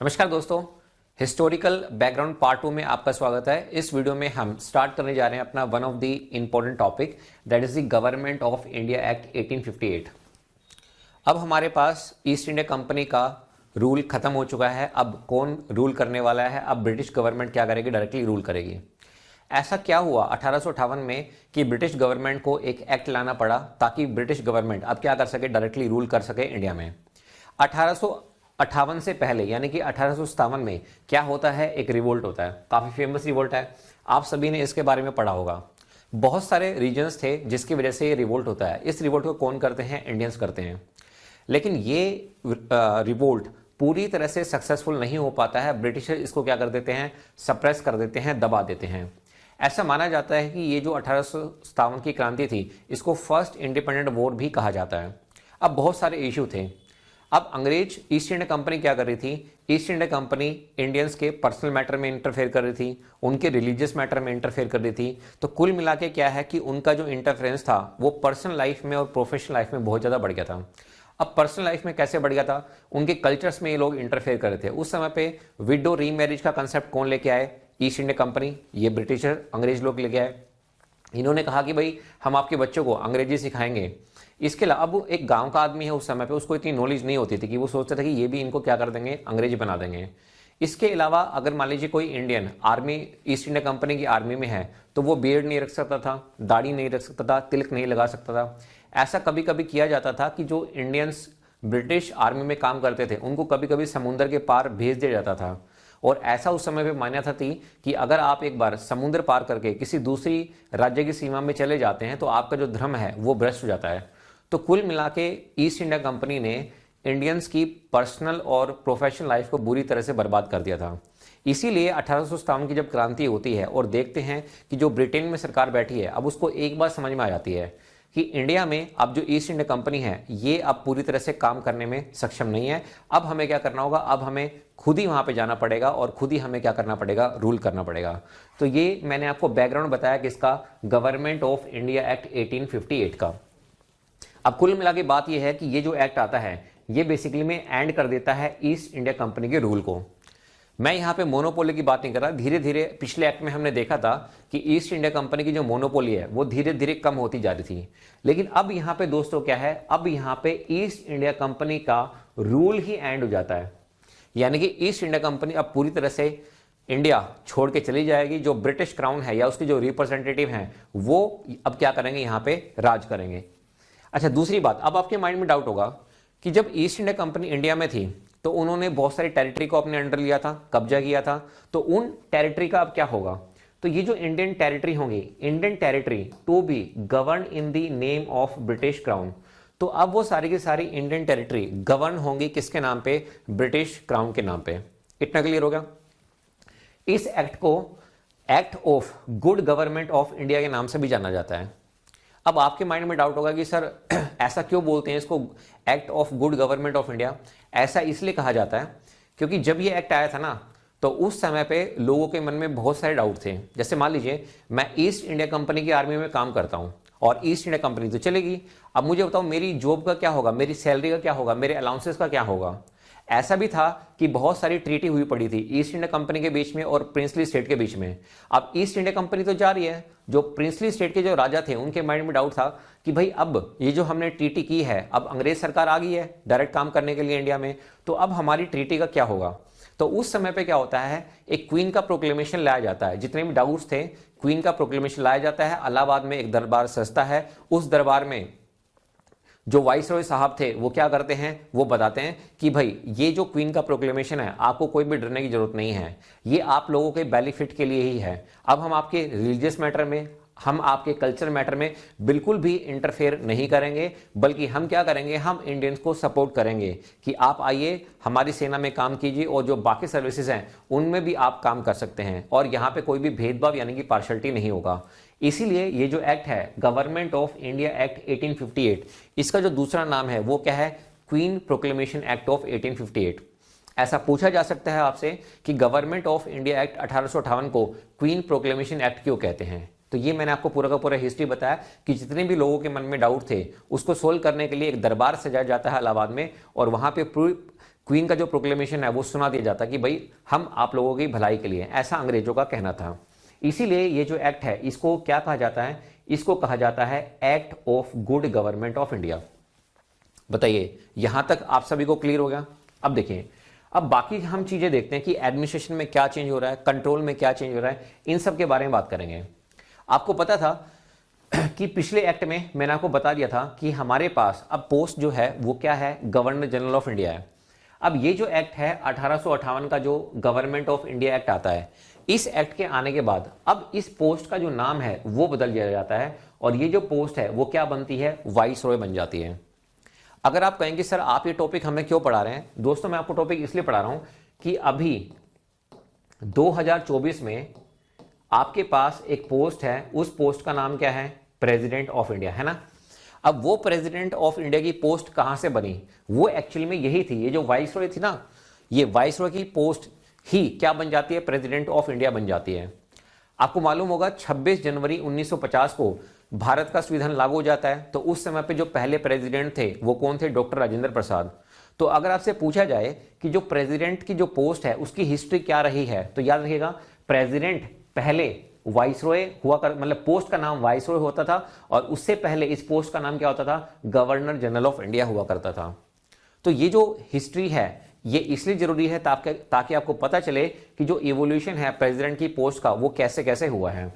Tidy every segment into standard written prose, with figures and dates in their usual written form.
नमस्कार दोस्तों, historical background part 2 में आपका स्वागत है। इस वीडियो में हम स्टार्ट करने जा रहे हैं अपना one of the important topic, that is the government of India act 1858। अब हमारे पास ईस्ट इंडिया कंपनी का रूल खत्म हो चुका है। अब कौन रूल करने वाला है? अब ब्रिटिश गवर्नमेंट क्या करेगी? डायरेक्टली रूल करेगी। ऐसा क्या हुआ 1858 में कि ब्रिटिश गवर्नमेंट को एक एक्ट लाना पड़ा ताकि ब्रिटिश गवर्नमेंट अब क्या कर सके? डायरेक्टली रूल कर सके इंडिया में। 1858 से पहले यानी कि 1857 में क्या होता है? एक रिवोल्ट होता है, काफी फेमस रिवोल्ट है, आप सभी ने इसके बारे में पढ़ा होगा। बहुत सारे रीजन्स थे जिसकी वजह से ये रिवोल्ट होता है। इस रिवोल्ट को कौन करते हैं? इंडियंस करते हैं। लेकिन ये रिवोल्ट पूरी तरह से सक्सेसफुल नहीं हो पाता है। ब्रिटिशर इसको क्या कर देते हैं? सप्रेस कर देते हैं, दबा देते हैं। ऐसा माना जाता है कि ये जो 1857 की क्रांति थी, इसको फर्स्ट इंडिपेंडेंट वॉर भी कहा जाता है। अब बहुत सारे इश्यू थे। अब अंग्रेज ईस्ट इंडिया कंपनी क्या कर रही थी? ईस्ट इंडिया कंपनी इंडियंस के पर्सनल मैटर में इंटरफेयर कर रही थी, उनके रिलीजियस मैटर में इंटरफेयर कर रही थी। तो कुल मिला के क्या है कि उनका जो इंटरफेरेंस था वो पर्सनल लाइफ में और प्रोफेशनल लाइफ में बहुत ज़्यादा बढ़ गया था। अब पर्सनल लाइफ में कैसे बढ़ गया था? उनके कल्चर्स में ये लोग इंटरफेयर कर रहे थे। उस समय पे विडो रीमैरिज का कंसेप्ट कौन लेके आए? ईस्ट इंडिया कंपनी, ये ब्रिटिशर अंग्रेज लोग लेके आए। इन्होंने कहा कि भाई हम आपके बच्चों को अंग्रेजी सिखाएंगे। इसके अलावा अब एक गांव का आदमी है, उस समय पे उसको इतनी नॉलेज नहीं होती थी कि वो सोचता था कि ये भी इनको क्या कर देंगे? अंग्रेजी बना देंगे। इसके अलावा अगर मान लीजिए कोई Indian army east India company की आर्मी में है तो वो बियर्ड नहीं रख सकता था, दाढ़ी नहीं रख सकता था, तिलक नहीं लगा सकता था। ऐसा कभी कभी किया जाता था कि जो इंडियंस ब्रिटिश आर्मी में काम करते थे उनको कभी कभी समुद्र के पार भेज दिया जाता था। और ऐसा उस समय पे मान्यता थी कि अगर आप एक बार समुद्र पार करके किसी दूसरी राज्य की सीमा में चले जाते हैं तो आपका जो धर्म है वो भ्रष्ट हो जाता है। तो कुल मिला के ईस्ट इंडिया कंपनी ने इंडियंस की पर्सनल और प्रोफेशनल लाइफ को बुरी तरह से बर्बाद कर दिया था। इसीलिए 1857 की जब क्रांति होती है और देखते हैं कि जो ब्रिटेन में सरकार बैठी है, अब उसको एक बात समझ में आ जाती है कि इंडिया में अब जो ईस्ट इंडिया कंपनी है ये अब पूरी तरह से काम करने में सक्षम नहीं है। अब हमें क्या करना होगा? अब हमें खुद ही वहां पे जाना पड़ेगा और खुद ही हमें क्या करना पड़ेगा? रूल करना पड़ेगा। तो ये मैंने आपको बैकग्राउंड बताया कि इसका गवर्नमेंट ऑफ इंडिया एक्ट 1858 का। अब कुल मिला के बात यह है कि ये जो एक्ट आता है ये बेसिकली में एंड कर देता है ईस्ट इंडिया कंपनी के रूल को। मैं यहाँ पे मोनोपोली की बात नहीं कर रहा। धीरे धीरे पिछले एक्ट में हमने देखा था कि ईस्ट इंडिया कंपनी की जो मोनोपोली है वो धीरे धीरे कम होती जा रही थी। लेकिन अब यहाँ पे दोस्तों क्या है? अब यहाँ पे ईस्ट इंडिया कंपनी का रूल ही एंड हो जाता है। यानी कि ईस्ट इंडिया कंपनी अब पूरी तरह से इंडिया छोड़ के चली जाएगी। जो ब्रिटिश क्राउन है या उसके जो रिप्रेजेंटेटिव हैं वो अब क्या करेंगे? यहाँ पे राज करेंगे। अच्छा, दूसरी बात, अब आपके माइंड में डाउट होगा कि जब ईस्ट इंडिया कंपनी इंडिया में थी तो उन्होंने बहुत सारी टेरिटरी को अपने अंडर लिया था, कब्जा किया था। तो उन टेरिटरी का अब क्या होगा? तो ये जो इंडियन टेरिटरी होंगी, Indian territory to be govern in the name of British crown. तो अब वो सारी की सारी इंडियन टेरिटरी गवर्न होंगी किसके नाम पे? ब्रिटिश क्राउन के नाम पे। इतना क्लियर होगा? इस एक्ट को act of good government of India के नाम से भी जाना जाता है। अब आपके माइंड में डाउट होगा कि सर ऐसा क्यों बोलते हैं इसको act of good government of India? ऐसा इसलिए कहा जाता है क्योंकि जब ये एक्ट आया था ना तो उस समय पे लोगों के मन में बहुत सारे डाउट थे। जैसे मान लीजिए मैं ईस्ट इंडिया कंपनी की आर्मी में काम करता हूं और ईस्ट इंडिया कंपनी तो चलेगी। अब मुझे बताओ मेरी जॉब का क्या होगा? मेरी सैलरी का क्या होगा? मेरे अलाउंसेस का क्या होगा? ऐसा भी था कि बहुत सारी ट्रीटी हुई पड़ी थी ईस्ट इंडिया कंपनी के बीच में और प्रिंसली स्टेट के बीच में। अब ईस्ट इंडिया कंपनी तो जा रही है, जो प्रिंसली स्टेट के जो राजा थे उनके माइंड में डाउट था कि भाई अब ये जो हमने ट्रीटी की है, अब अंग्रेज सरकार आ गई है डायरेक्ट काम करने के लिए इंडिया में, तो अब हमारी ट्रीटी का क्या होगा? तो उस समय पे क्या होता है? एक क्वीन का प्रोक्लेमेशन लाया जाता है। जितने भी डाउट्स थे क्वीन का प्रोक्लेमेशन लाया जाता है। इलाहाबाद में एक दरबार सजता है। उस दरबार में जो वाइसरॉय साहब थे वो क्या करते हैं? वो बताते हैं कि भाई ये जो क्वीन का प्रोक्लेमेशन है आपको कोई भी डरने की जरूरत नहीं है, ये आप लोगों के बेनिफिट के लिए ही है। अब हम आपके रिलीजियस मैटर में, हम आपके कल्चर मैटर में बिल्कुल भी इंटरफेयर नहीं करेंगे, बल्कि हम क्या करेंगे? हम इंडियंस को सपोर्ट करेंगे कि आप आइए हमारी सेना में काम कीजिए और जो बाकी सर्विसेज हैं उनमें भी आप काम कर सकते हैं और यहाँ पे कोई भी भेदभाव यानी कि पार्शलिटी नहीं होगा। इसीलिए ये जो एक्ट है गवर्नमेंट ऑफ इंडिया एक्ट 1858, इसका जो दूसरा नाम है वो क्या है? Queen proclamation act of 1858। ऐसा पूछा जा सकता है आपसे कि गवर्नमेंट ऑफ इंडिया एक्ट 1858 को क्वीन प्रोक्लेमेशन एक्ट क्यों कहते हैं? तो ये मैंने आपको पूरा का पूरा हिस्ट्री बताया कि जितने भी लोगों के मन में डाउट थे उसको सोल्व करने के लिए एक दरबार सजाया जाता है इलाहाबाद में और वहां पे क्वीन का जो प्रोक्लेमेशन है वो सुना दिया जाता कि भाई हम आप लोगों की भलाई के लिए, ऐसा अंग्रेजों का कहना था। इसीलिए ये जो एक्ट है इसको क्या कहा जाता है, इसको कहा जाता है act of good government of India. बताइए यहां तक आप सभी को क्लियर हो गया। अब देखिए, अब बाकी हम चीजें देखते हैं कि एडमिनिस्ट्रेशन में क्या चेंज हो रहा है, कंट्रोल में क्या चेंज हो रहा है, इन सब के बारे में बात करेंगे। आपको पता था कि पिछले एक्ट में मैंने आपको बता दिया था कि हमारे पास अब पोस्ट जो है वो क्या है, गवर्नर जनरल ऑफ इंडिया है। अब ये जो एक्ट है 1858 का जो गवर्नमेंट ऑफ इंडिया एक्ट आता है, इस एक्ट के आने के बाद अब इस पोस्ट का जो नाम है वो बदल दिया जाता है और ये जो पोस्ट है वो क्या बनती है, वाइसरॉय बन जाती है। अगर आप कहेंगे सर आप ये टॉपिक हमें क्यों पढ़ा रहे हैं, दोस्तों मैं आपको टॉपिक इसलिए पढ़ा रहा हूं कि अभी 2024 में आपके पास एक पोस्ट है, उस पोस्ट का नाम क्या है, प्रेसिडेंट ऑफ इंडिया, है ना। अब वो प्रेसिडेंट ऑफ इंडिया की पोस्ट कहां से बनी, वो एक्चुअली में यही थी, ये जो वाइसरॉय थी ना, ये वाइसरॉय की पोस्ट ही क्या बन जाती है, प्रेसिडेंट ऑफ इंडिया बन जाती है। आपको मालूम होगा 26 जनवरी 1950 को भारत का संविधान लागू हो जाता है, तो उस समय पे जो पहले प्रेसिडेंट थे वो कौन थे, डॉक्टर राजेंद्र प्रसाद। तो अगर आपसे पूछा जाए कि जो प्रेसिडेंट की जो पोस्ट है उसकी हिस्ट्री क्या रही है, तो याद रखिएगा प्रेसिडेंट पहले वाइसरॉय हुआ कर, मतलब पोस्ट का नाम वाइसरॉय होता था और उससे पहले इस पोस्ट का नाम क्या होता था, गवर्नर जनरल ऑफ इंडिया हुआ करता था। तो ये जो हिस्ट्री है ये इसलिए जरूरी है ताकि आपको पता चले कि जो इवोल्यूशन है प्रेसिडेंट की पोस्ट का वो कैसे कैसे हुआ है।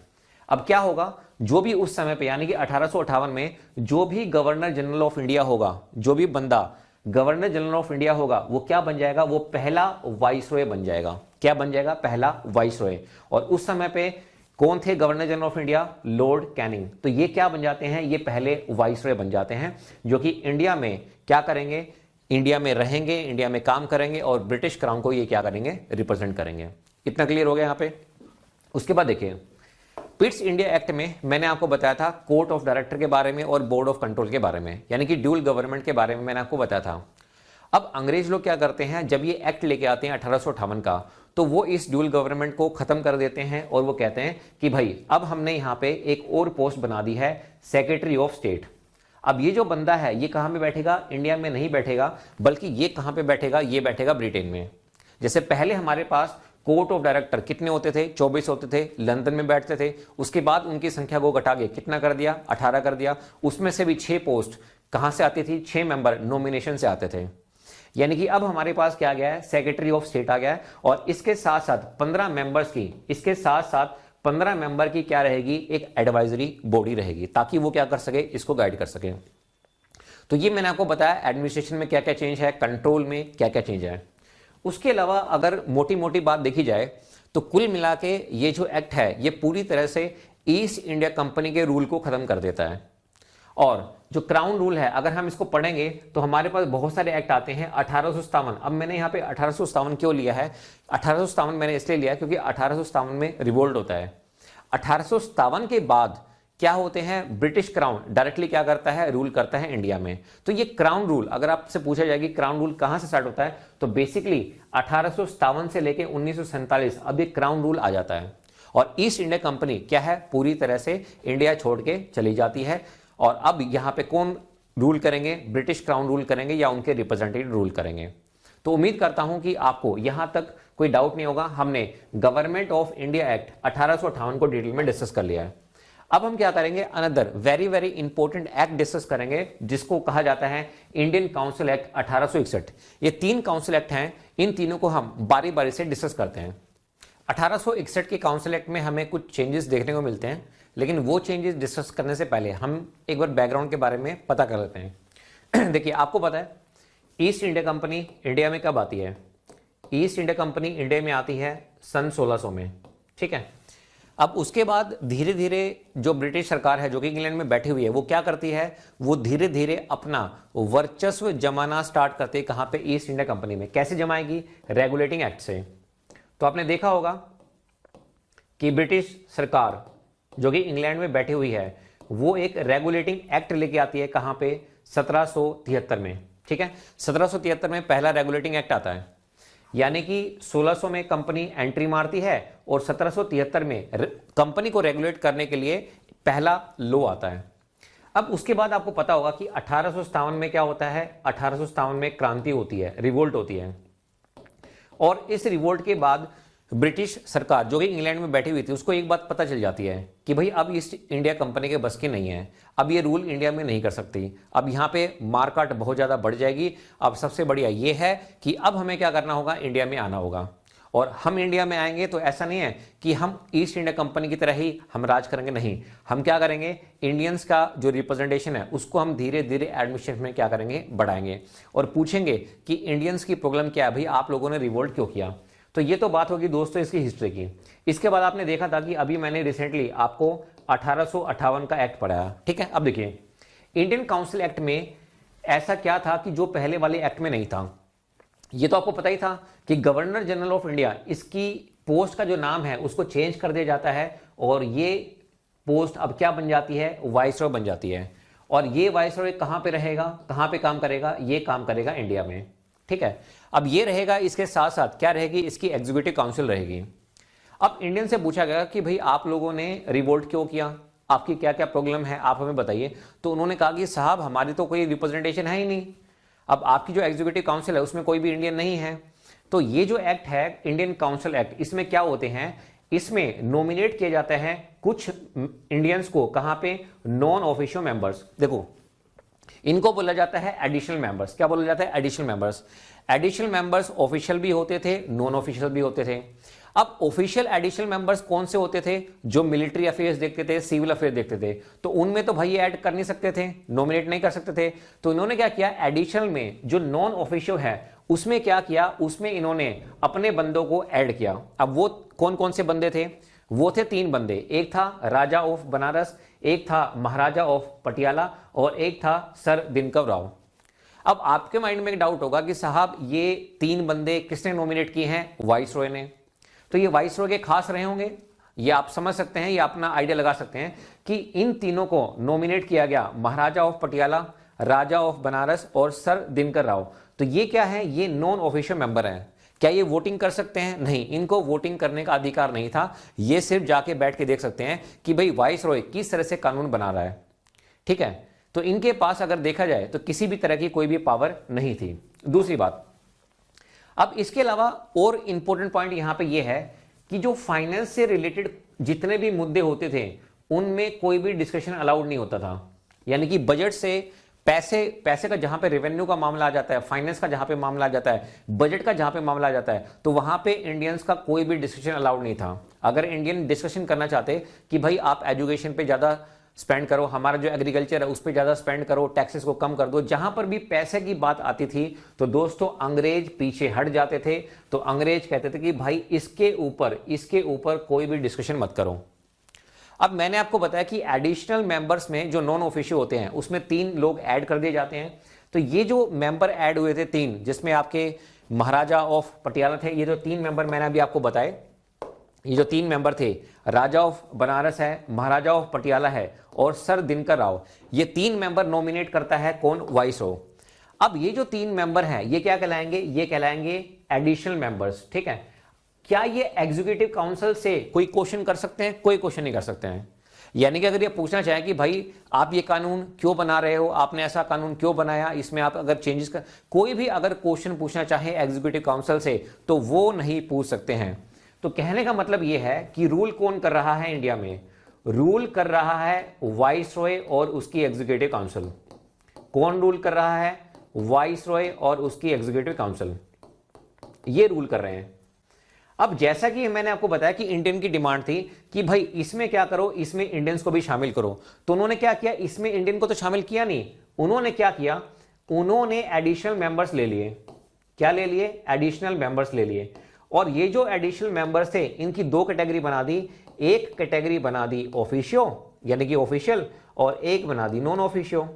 अब क्या होगा, जो भी उस समय पे यानी कि 1858 में जो भी गवर्नर जनरल ऑफ इंडिया होगा, जो भी बंदा गवर्नर जनरल ऑफ इंडिया होगा वो क्या बन जाएगा, वो पहला वाइसरॉय बन जाएगा। क्या बन जाएगा, पहला वाइसरॉय। और उस समय पे कौन थे governor general of India, Lord Canning. तो ये क्या बन जाते हैं, ये पहले वाइसरॉय बन जाते हैं जो कि इंडिया में क्या करेंगे, इंडिया में रहेंगे, इंडिया में काम करेंगे और ब्रिटिश क्राउन को ये क्या करेंगे, रिप्रेजेंट करेंगे। इतना क्लियर हो गया यहां पे। उसके बाद देखिए पिट्स इंडिया एक्ट में मैंने आपको बताया था कोर्ट ऑफ डायरेक्टर के बारे में और बोर्ड ऑफ कंट्रोल के बारे में, यानी कि ड्यूल गवर्नमेंट के बारे में मैंने आपको बताया था। अब अंग्रेज लोग क्या करते हैं, जब ये एक्ट लेके आते हैं 1858 का, तो वो इस ड्यूल गवर्नमेंट को खत्म कर देते हैं और वो कहते हैं कि भाई अब हमने यहां पे एक और पोस्ट बना दी है, सेक्रेटरी ऑफ स्टेट। अब ये जो बंदा है ये कहां पे बैठेगा, इंडिया में नहीं बैठेगा, बल्कि ये कहां पे बैठेगा, ये बैठेगा ब्रिटेन में। जैसे पहले हमारे पास कोर्ट ऑफ डायरेक्टर कितने होते थे, 24 होते थे, लंदन में बैठते थे। उसके बाद उनकी संख्या को घटा के कितना कर दिया, 18 कर दिया। उसमें से भी 6 पोस्ट कहां से आती थी, 6 मेंबर नॉमिनेशन से आते थे। यानी कि अब हमारे पास क्या आ गया है, सेक्रेटरी ऑफ स्टेट आ गया है और इसके साथ साथ 15 मेंबर्स की, इसके साथ साथ 15 मेंबर की क्या रहेगी, एक एडवाइजरी बॉडी रहेगी, ताकि वो क्या कर सके, इसको गाइड कर सके। तो ये मैंने आपको बताया एडमिनिस्ट्रेशन में क्या क्या चेंज है, कंट्रोल में क्या क्या चेंज है। उसके अलावा अगर मोटी मोटी बात देखी जाए तो कुल मिला के ये जो एक्ट है ये पूरी तरह से ईस्ट इंडिया कंपनी के रूल को खत्म कर देता है। और जो क्राउन रूल है अगर हम इसको पढ़ेंगे तो हमारे पास बहुत सारे एक्ट आते हैं। 1857, अब मैंने यहाँ पे 1857 क्यों लिया है, 1857 मैंने इसलिए लिया क्योंकि 1857 में रिवोल्ट होता है। 1857 के बाद क्या होते हैं, ब्रिटिश क्राउन डायरेक्टली क्या करता है, रूल करता है इंडिया में। तो ये क्राउन रूल, अगर आपसे पूछा जाए कि क्राउन रूल कहां से स्टार्ट होता है, तो बेसिकली 1857 से लेके 1947 अब ये क्राउन रूल आ जाता है और ईस्ट इंडिया कंपनी क्या है, पूरी तरह से इंडिया छोड़ के चली जाती है। और अब यहां पे कौन रूल करेंगे, ब्रिटिश क्राउन रूल करेंगे या उनके रिप्रेजेंटेटिव रूल करेंगे। तो उम्मीद करता हूं कि आपको यहां तक कोई डाउट नहीं होगा। हमने गवर्नमेंट ऑफ इंडिया एक्ट 1858 को डिटेल में डिस्कस कर लिया है। अब हम क्या करेंगे, another very very important act discuss करेंगे जिसको कहा जाता है इंडियन काउंसिल एक्ट 1861। ये 3 काउंसिल एक्ट हैं, इन तीनों को हम बारी बारी से डिस्कस करते हैं। 1861 के काउंसिल एक्ट में हमें कुछ चेंजेस देखने को मिलते हैं, लेकिन वो चेंजेस डिस्कस करने से पहले हम एक बार बैकग्राउंड के बारे में पता कर लेते हैं। देखिए आपको पता है ईस्ट इंडिया कंपनी इंडिया में कब आती है, ईस्ट इंडिया कंपनी इंडिया में आती है सन 1600 में, ठीक है। अब उसके बाद धीरे धीरे जो ब्रिटिश सरकार है जो कि इंग्लैंड में बैठी हुई है वो क्या करती है, वो धीरे धीरे अपना वर्चस्व जमाना स्टार्ट करते हैं। कहां पे, ईस्ट इंडिया कंपनी में। कैसे जमाएगी, रेगुलेटिंग एक्ट से। तो आपने देखा होगा कि ब्रिटिश सरकार जो कि इंग्लैंड में बैठी हुई है वो एक रेगुलेटिंग एक्ट लेके आती है। कहां पे, 1773 में, ठीक है। 1773 में पहला रेगुलेटिंग एक्ट आता है, यानी कि 1600 में कंपनी एंट्री मारती है और 1773 में कंपनी को रेगुलेट करने के लिए पहला लॉ आता है। अब उसके बाद आपको पता होगा कि 1857 में क्या होता है, 1857 में क्रांति होती है, रिवोल्ट होती है। और इस रिवोल्ट के बाद ब्रिटिश सरकार जो कि इंग्लैंड में बैठी हुई थी उसको एक बात पता चल जाती है कि भाई अब ईस्ट इंडिया कंपनी के बस की नहीं है, अब ये रूल इंडिया में नहीं कर सकती, अब यहाँ पे मारकाट बहुत ज़्यादा बढ़ जाएगी। अब सबसे बढ़िया ये है कि अब हमें क्या करना होगा, इंडिया में आना होगा। और हम इंडिया में आएंगे तो ऐसा नहीं है कि हम ईस्ट इंडिया कंपनी की तरह ही हम राज करेंगे, नहीं, हम क्या करेंगे, इंडियंस का जो रिप्रेजेंटेशन है उसको हम धीरे धीरे एडमिनिस्ट्रेशन में क्या करेंगे, बढ़ाएंगे और पूछेंगे कि इंडियंस की प्रॉब्लम क्या है, भाई आप लोगों ने रिवोल्ट क्यों किया। तो ये तो बात होगी दोस्तों इसकी हिस्ट्री की। इसके बाद आपने देखा था कि अभी मैंने रिसेंटली आपको 1858 का एक्ट पढ़ाया, ठीक है। अब देखिए इंडियन काउंसिल एक्ट में ऐसा क्या था कि जो पहले वाले एक्ट में नहीं था। ये तो आपको पता ही था कि गवर्नर जनरल ऑफ इंडिया, इसकी पोस्ट का जो नाम है उसको चेंज कर दिया जाता है और ये पोस्ट अब क्या बन जाती है, वाइसरॉय बन जाती है। और ये वाइसरॉय कहां पे रहेगा, कहां पे काम करेगा, ये काम करेगा इंडिया में, ठीक है। अब ये रहेगा, इसके साथ साथ क्या रहेगी, इसकी एग्जीक्यूटिव काउंसिल रहेगी। अब इंडियन से पूछा गया कि भाई आप लोगों ने रिवोल्ट क्यों किया, आपकी क्या क्या प्रॉब्लम है, आप हमें बताइए। तो उन्होंने कहा कि साहब हमारी तो कोई रिप्रेजेंटेशन है ही नहीं, अब आपकी जो एग्जीक्यूटिव काउंसिल है उसमें कोई भी इंडियन नहीं है। तो ये जो एक्ट है इंडियन काउंसिल एक्ट, इसमें क्या होते हैं, इसमें नॉमिनेट किए जाते हैं कुछ इंडियंस को, कहां पे, नॉन ऑफिशियल मेंबर्स। देखो इनको बोला जाता है एडिशनल मेंबर्स। क्या बोला जाता है, additional members. Additional members official भी होते थे, नॉन ऑफिशियल भी होते थे। अब ऑफिशियल एडिशनल मेंबर्स कौन से होते थे, जो मिलिट्री अफेयर्स देखते थे, सिविल अफेयर्स देखते थे। तो उनमें तो भाई ऐड कर नहीं सकते थे, नॉमिनेट नहीं कर सकते थे। तो इन्होंने क्या किया, एडिशनल में जो नॉन ऑफिशियल है उसमें क्या किया, उसमें इन्होंने अपने बंदों को ऐड किया। अब वो कौन कौन से बंदे थे, वो थे 3 बंदे, एक था राजा ऑफ बनारस, एक था महाराजा ऑफ पटियाला और एक था सर दिनकर राव। अब आपके माइंड में एक डाउट होगा कि साहब ये 3 बंदे किसने नॉमिनेट किए हैं, वाइसरॉय ने। तो ये वाइसरॉय के खास रहे होंगे, ये आप समझ सकते हैं, ये अपना आइडिया लगा सकते हैं कि इन तीनों को नॉमिनेट किया गया, महाराजा ऑफ पटियाला, राजा ऑफ बनारस और सर दिनकर राव। तो ये क्या है, ये नॉन ऑफिशियल मेंबर हैं। क्या ये वोटिंग कर सकते हैं, नहीं, इनको वोटिंग करने का अधिकार नहीं था। ये सिर्फ जाके बैठ के देख सकते हैं कि भाई वाइसरॉय किस तरह से कानून बना रहा है, ठीक है। तो इनके पास अगर देखा जाए तो किसी भी तरह की कोई भी पावर नहीं थी। दूसरी बात, अब इसके अलावा और इंपॉर्टेंट पॉइंट यहां पे ये है कि जो फाइनेंस से रिलेटेड जितने भी मुद्दे होते थे उनमें कोई भी डिस्कशन अलाउड नहीं होता था। यानी कि बजट से पैसे का जहां पे रेवेन्यू का मामला आ जाता है, फाइनेंस का जहां पे मामला आ जाता है, बजट का जहां पे मामला आ जाता है, तो वहां पे इंडियंस का कोई भी डिस्कशन अलाउड नहीं था। अगर इंडियन डिस्कशन करना चाहते कि भाई आप एजुकेशन पे ज्यादा स्पेंड करो, हमारा जो एग्रीकल्चर है उस पर ज्यादा स्पेंड करो, टैक्सेस को कम कर दो, जहां पर भी पैसे की बात आती थी तो दोस्तों अंग्रेज पीछे हट जाते थे। तो अंग्रेज कहते थे कि भाई इसके ऊपर कोई भी डिस्कशन मत करो। अब मैंने आपको बताया कि एडिशनल मेंबर्स में जो नॉन ऑफिशियल होते हैं उसमें 3 लोग ऐड कर दिए जाते हैं। तो ये जो मेंबर ऐड हुए थे 3, जिसमें आपके महाराजा ऑफ पटियाला थे, ये जो 3 मेंबर मैंने अभी आपको बताए, ये जो 3 मेंबर थे, राजा ऑफ बनारस है, महाराजा ऑफ पटियाला है और सर दिनकर राव, ये 3 मेंबर नॉमिनेट करता है कौन, वाइसरॉय। अब ये जो 3 मेंबर हैं ये क्या कहलाएंगे, ये कहलाएंगे एडिशनल मेंबर्स, ठीक है। क्या ये एग्जीक्यूटिव काउंसिल से कोई क्वेश्चन कर सकते हैं, कोई क्वेश्चन नहीं कर सकते हैं। यानी कि अगर ये पूछना चाहे कि भाई आप ये कानून क्यों बना रहे हो, आपने ऐसा कानून क्यों बनाया, इसमें आप अगर चेंजेस कर, कोई भी अगर क्वेश्चन पूछना चाहे एग्जीक्यूटिव काउंसिल से तो वो नहीं पूछ सकते हैं। तो कहने का मतलब यह है कि रूल कौन कर रहा है इंडिया में, रूल कर रहा है वाइसरॉय और उसकी एग्जीक्यूटिव काउंसिल। कौन रूल कर रहा है, वाइसरॉय और उसकी एग्जीक्यूटिव काउंसिल, ये रूल कर रहे हैं। अब जैसा कि मैंने आपको बताया कि इंडियन की डिमांड थी कि भाई इसमें क्या करो, इसमें इंडियंस को भी शामिल करो। तो उन्होंने क्या किया, इसमें इंडियन को तो शामिल किया नहीं, उन्होंने क्या किया, उन्होंने एडिशनल मेंबर्स ले लिए। क्या ले लिए, एडिशनल मेंबर्स ले लिए। और ये जो एडिशनल मेंबर्स थे इनकी 2 कैटेगरी बना दी। एक कैटेगरी बना दी ऑफिशियो यानी कि ऑफिशियल, और एक बना दी नॉन ऑफिशियो।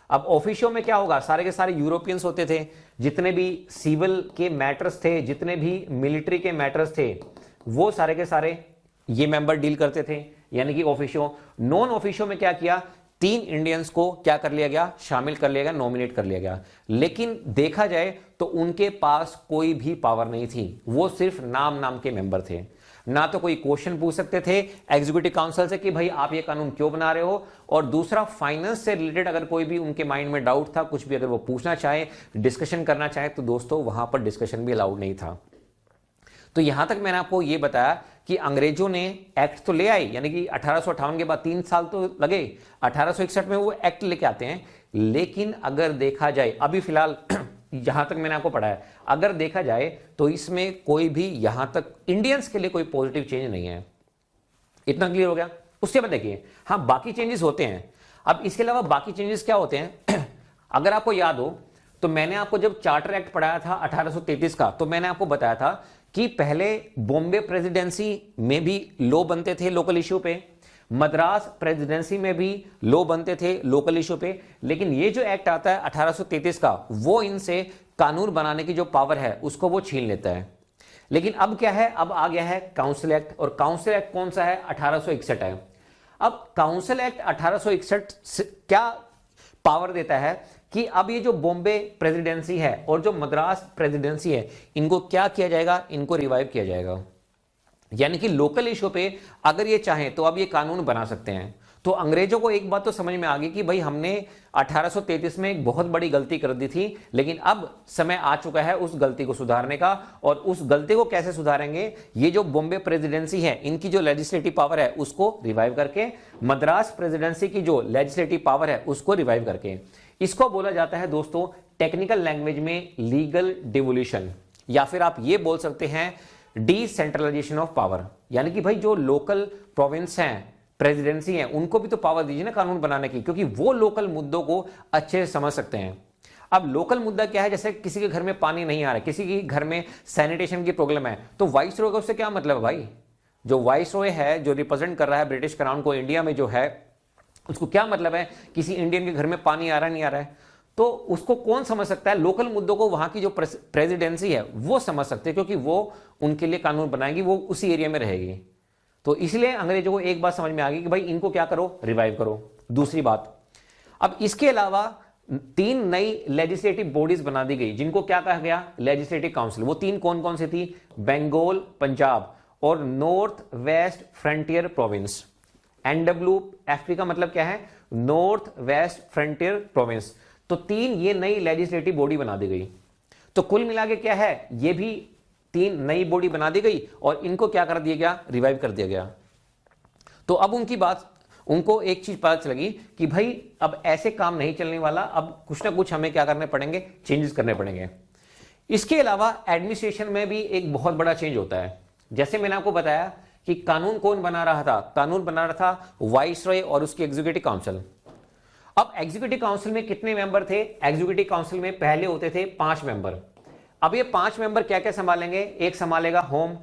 अब ऑफिशियो में क्या होगा, सारे के सारे यूरोपियंस होते थे, जितने भी सिविल के मैटर्स थे, जितने भी मिलिट्री के मैटर्स थे, वो सारे के सारे ये मेंबर डील करते थे, यानी कि ऑफिशियो। नॉन ऑफिशियो में क्या किया, 3 इंडियंस को क्या कर लिया गया, शामिल कर लिया गया, नॉमिनेट कर लिया गया। लेकिन देखा जाए तो उनके पास कोई भी पावर नहीं थी, वो सिर्फ नाम के मेंबर थे। ना तो कोई क्वेश्चन पूछ सकते थे एग्जीक्यूटिव काउंसिल से कि भाई आप ये कानून क्यों बना रहे हो, और दूसरा फाइनेंस से रिलेटेड अगर कोई भी उनके माइंड में डाउट था, कुछ भी अगर वो पूछना चाहे, डिस्कशन करना चाहे, तो दोस्तों वहां पर डिस्कशन भी अलाउड नहीं था। तो यहां तक मैंने आपको ये बताया कि अंग्रेजों ने एक्ट तो ले आए, यानी कि 1858 के बाद 3 साल तो लगे, 1861 में वो एक्ट लेके आते हैं। लेकिन अगर देखा जाए अभी फिलहाल यहां तक मैंने आपको पढ़ाया, अगर देखा जाए तो इसमें कोई भी यहां तक इंडियंस के लिए कोई पॉजिटिव चेंज नहीं है। इतना क्लियर हो गया। उसके बाद देखिए, हाँ बाकी चेंजेस होते हैं। अब इसके अलावा बाकी चेंजेस क्या होते हैं अगर आपको याद हो तो मैंने आपको जब चार्टर एक्ट पढ़ाया था 1833 का, तो मैंने आपको बताया था कि पहले बॉम्बे प्रेसिडेंसी में भी लॉ बनते थे लोकल इश्यू पे, मद्रास प्रेसिडेंसी में भी लॉ बनते थे लोकल इश्यू पे, लेकिन ये जो एक्ट आता है 1833 का, वो इनसे कानून बनाने की जो पावर है उसको वो छीन लेता है। लेकिन अब क्या है, अब आ गया है काउंसिल एक्ट, और काउंसिल एक्ट कौन सा है, 1861 है। अब काउंसिल एक्ट 1861 क्या पावर देता है कि अब ये जो बॉम्बे प्रेसिडेंसी है और जो मद्रास प्रेसिडेंसी है, इनको क्या किया जाएगा, इनको रिवाइव किया जाएगा। यानी कि लोकल इश्यू पे अगर ये चाहें तो अब ये कानून बना सकते हैं। तो अंग्रेजों को एक बात तो समझ में आ गई कि भाई हमने 1833 में एक बहुत बड़ी गलती कर दी थी, लेकिन अब समय आ चुका है उस गलती को सुधारने का। और उस गलती को कैसे सुधारेंगे, ये जो बॉम्बे प्रेसिडेंसी है इनकी जो लेजिस्लेटिव पावर है उसको रिवाइव करके, मद्रास प्रेसिडेंसी की जो लेजिस्लेटिव पावर है उसको रिवाइव करके। इसको बोला जाता है दोस्तों टेक्निकल लैंग्वेज में लीगल डिवोल्यूशन, या फिर आप ये बोल सकते हैं डिसेंट्रलाइजेशन ऑफ पावर। यानी कि भाई जो लोकल प्रोविंस हैं, प्रेसिडेंसी है, उनको भी तो पावर दीजिए ना कानून बनाने की, क्योंकि वो लोकल मुद्दों को अच्छे से समझ सकते हैं। अब लोकल मुद्दा क्या है, जैसे किसी के घर में पानी नहीं आ रहा है, किसी के घर में सैनिटेशन की प्रॉब्लम है, तो वाइसरॉय का उससे क्या मतलब है भाई? जो वाइसरॉय है, जो रिप्रेजेंट कर रहा है ब्रिटिश क्राउन को इंडिया में जो है, उसको क्या मतलब है किसी इंडियन के घर में पानी आ रहा नहीं आ रहा है? तो उसको कौन समझ सकता है? लोकल मुद्दों को वहां की जो प्रेसिडेंसी है वो समझ सकते हैं, क्योंकि वो उनके लिए कानून बनाएगी, वो उसी एरिया में रहेगी। तो इसलिए अंग्रेजों को एक बात समझ में आ गई कि भाई इनको क्या करो, रिवाइव करो। दूसरी बात, अब इसके अलावा 3 नई लेजिस्लेटिव बॉडीज बना दी गई, जिनको क्या कहा गया, लेजिस्लेटिव काउंसिल। वो 3 कौन कौन सी थी? बंगाल, पंजाब और north west frontier province. NWFP का मतलब क्या है? North west frontier province. तो 3 ये नई लेजिस्लेटिव बॉडी बना दी गई। तो कुल मिला के क्या है, ये भी 3 नई बॉडी बना दी गई और इनको क्या कर दिया गया, रिवाइव कर दिया गया। तो अब उनको एक चीज पता चल गई कि भाई अब ऐसे काम नहीं चलने वाला, अब कुछ ना कुछ हमें क्या करने पड़ेंगे, चेंजेस करने पड़ेंगे। इसके अलावा एडमिनिस्ट्रेशन में भी एक बहुत बड़ा चेंज होता है। जैसे मैंने आपको बताया कि कानून कौन बना रहा था, कानून बना रहा था वाइसरॉय और उसकी एग्जीक्यूटिव काउंसिल। अब एग्जीक्यूटिव काउंसिल में कितने मेंबर थे? एग्जीक्यूटिव काउंसिल में पहले होते थे 5 मेंबर। अब ये 5 मेंबर क्या क्या संभालेंगे? एक संभालेगा होम,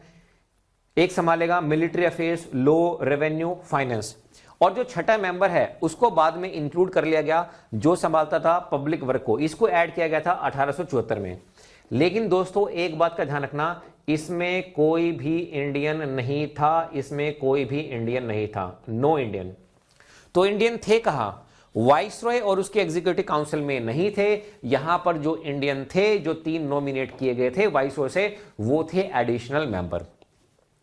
एक संभालेगा military affairs, law, revenue, finance, और जो छठा मेंबर है उसको बाद में इंक्लूड कर लिया गया, जो संभालता था पब्लिक वर्क को। इसको ऐड किया गया था 1874 में। लेकिन दोस्तों एक बात का ध्यान रखना, इसमें कोई भी इंडियन नहीं था, इसमें कोई भी इंडियन नहीं था, नो इंडियन। तो इंडियन थे कहां? वाइसरॉय और उसके एग्जीक्यूटिव काउंसिल में नहीं थे। यहां पर जो इंडियन थे, जो 3 नॉमिनेट किए गए थे वाइसरॉय से, वो थे एडिशनल मेंबर।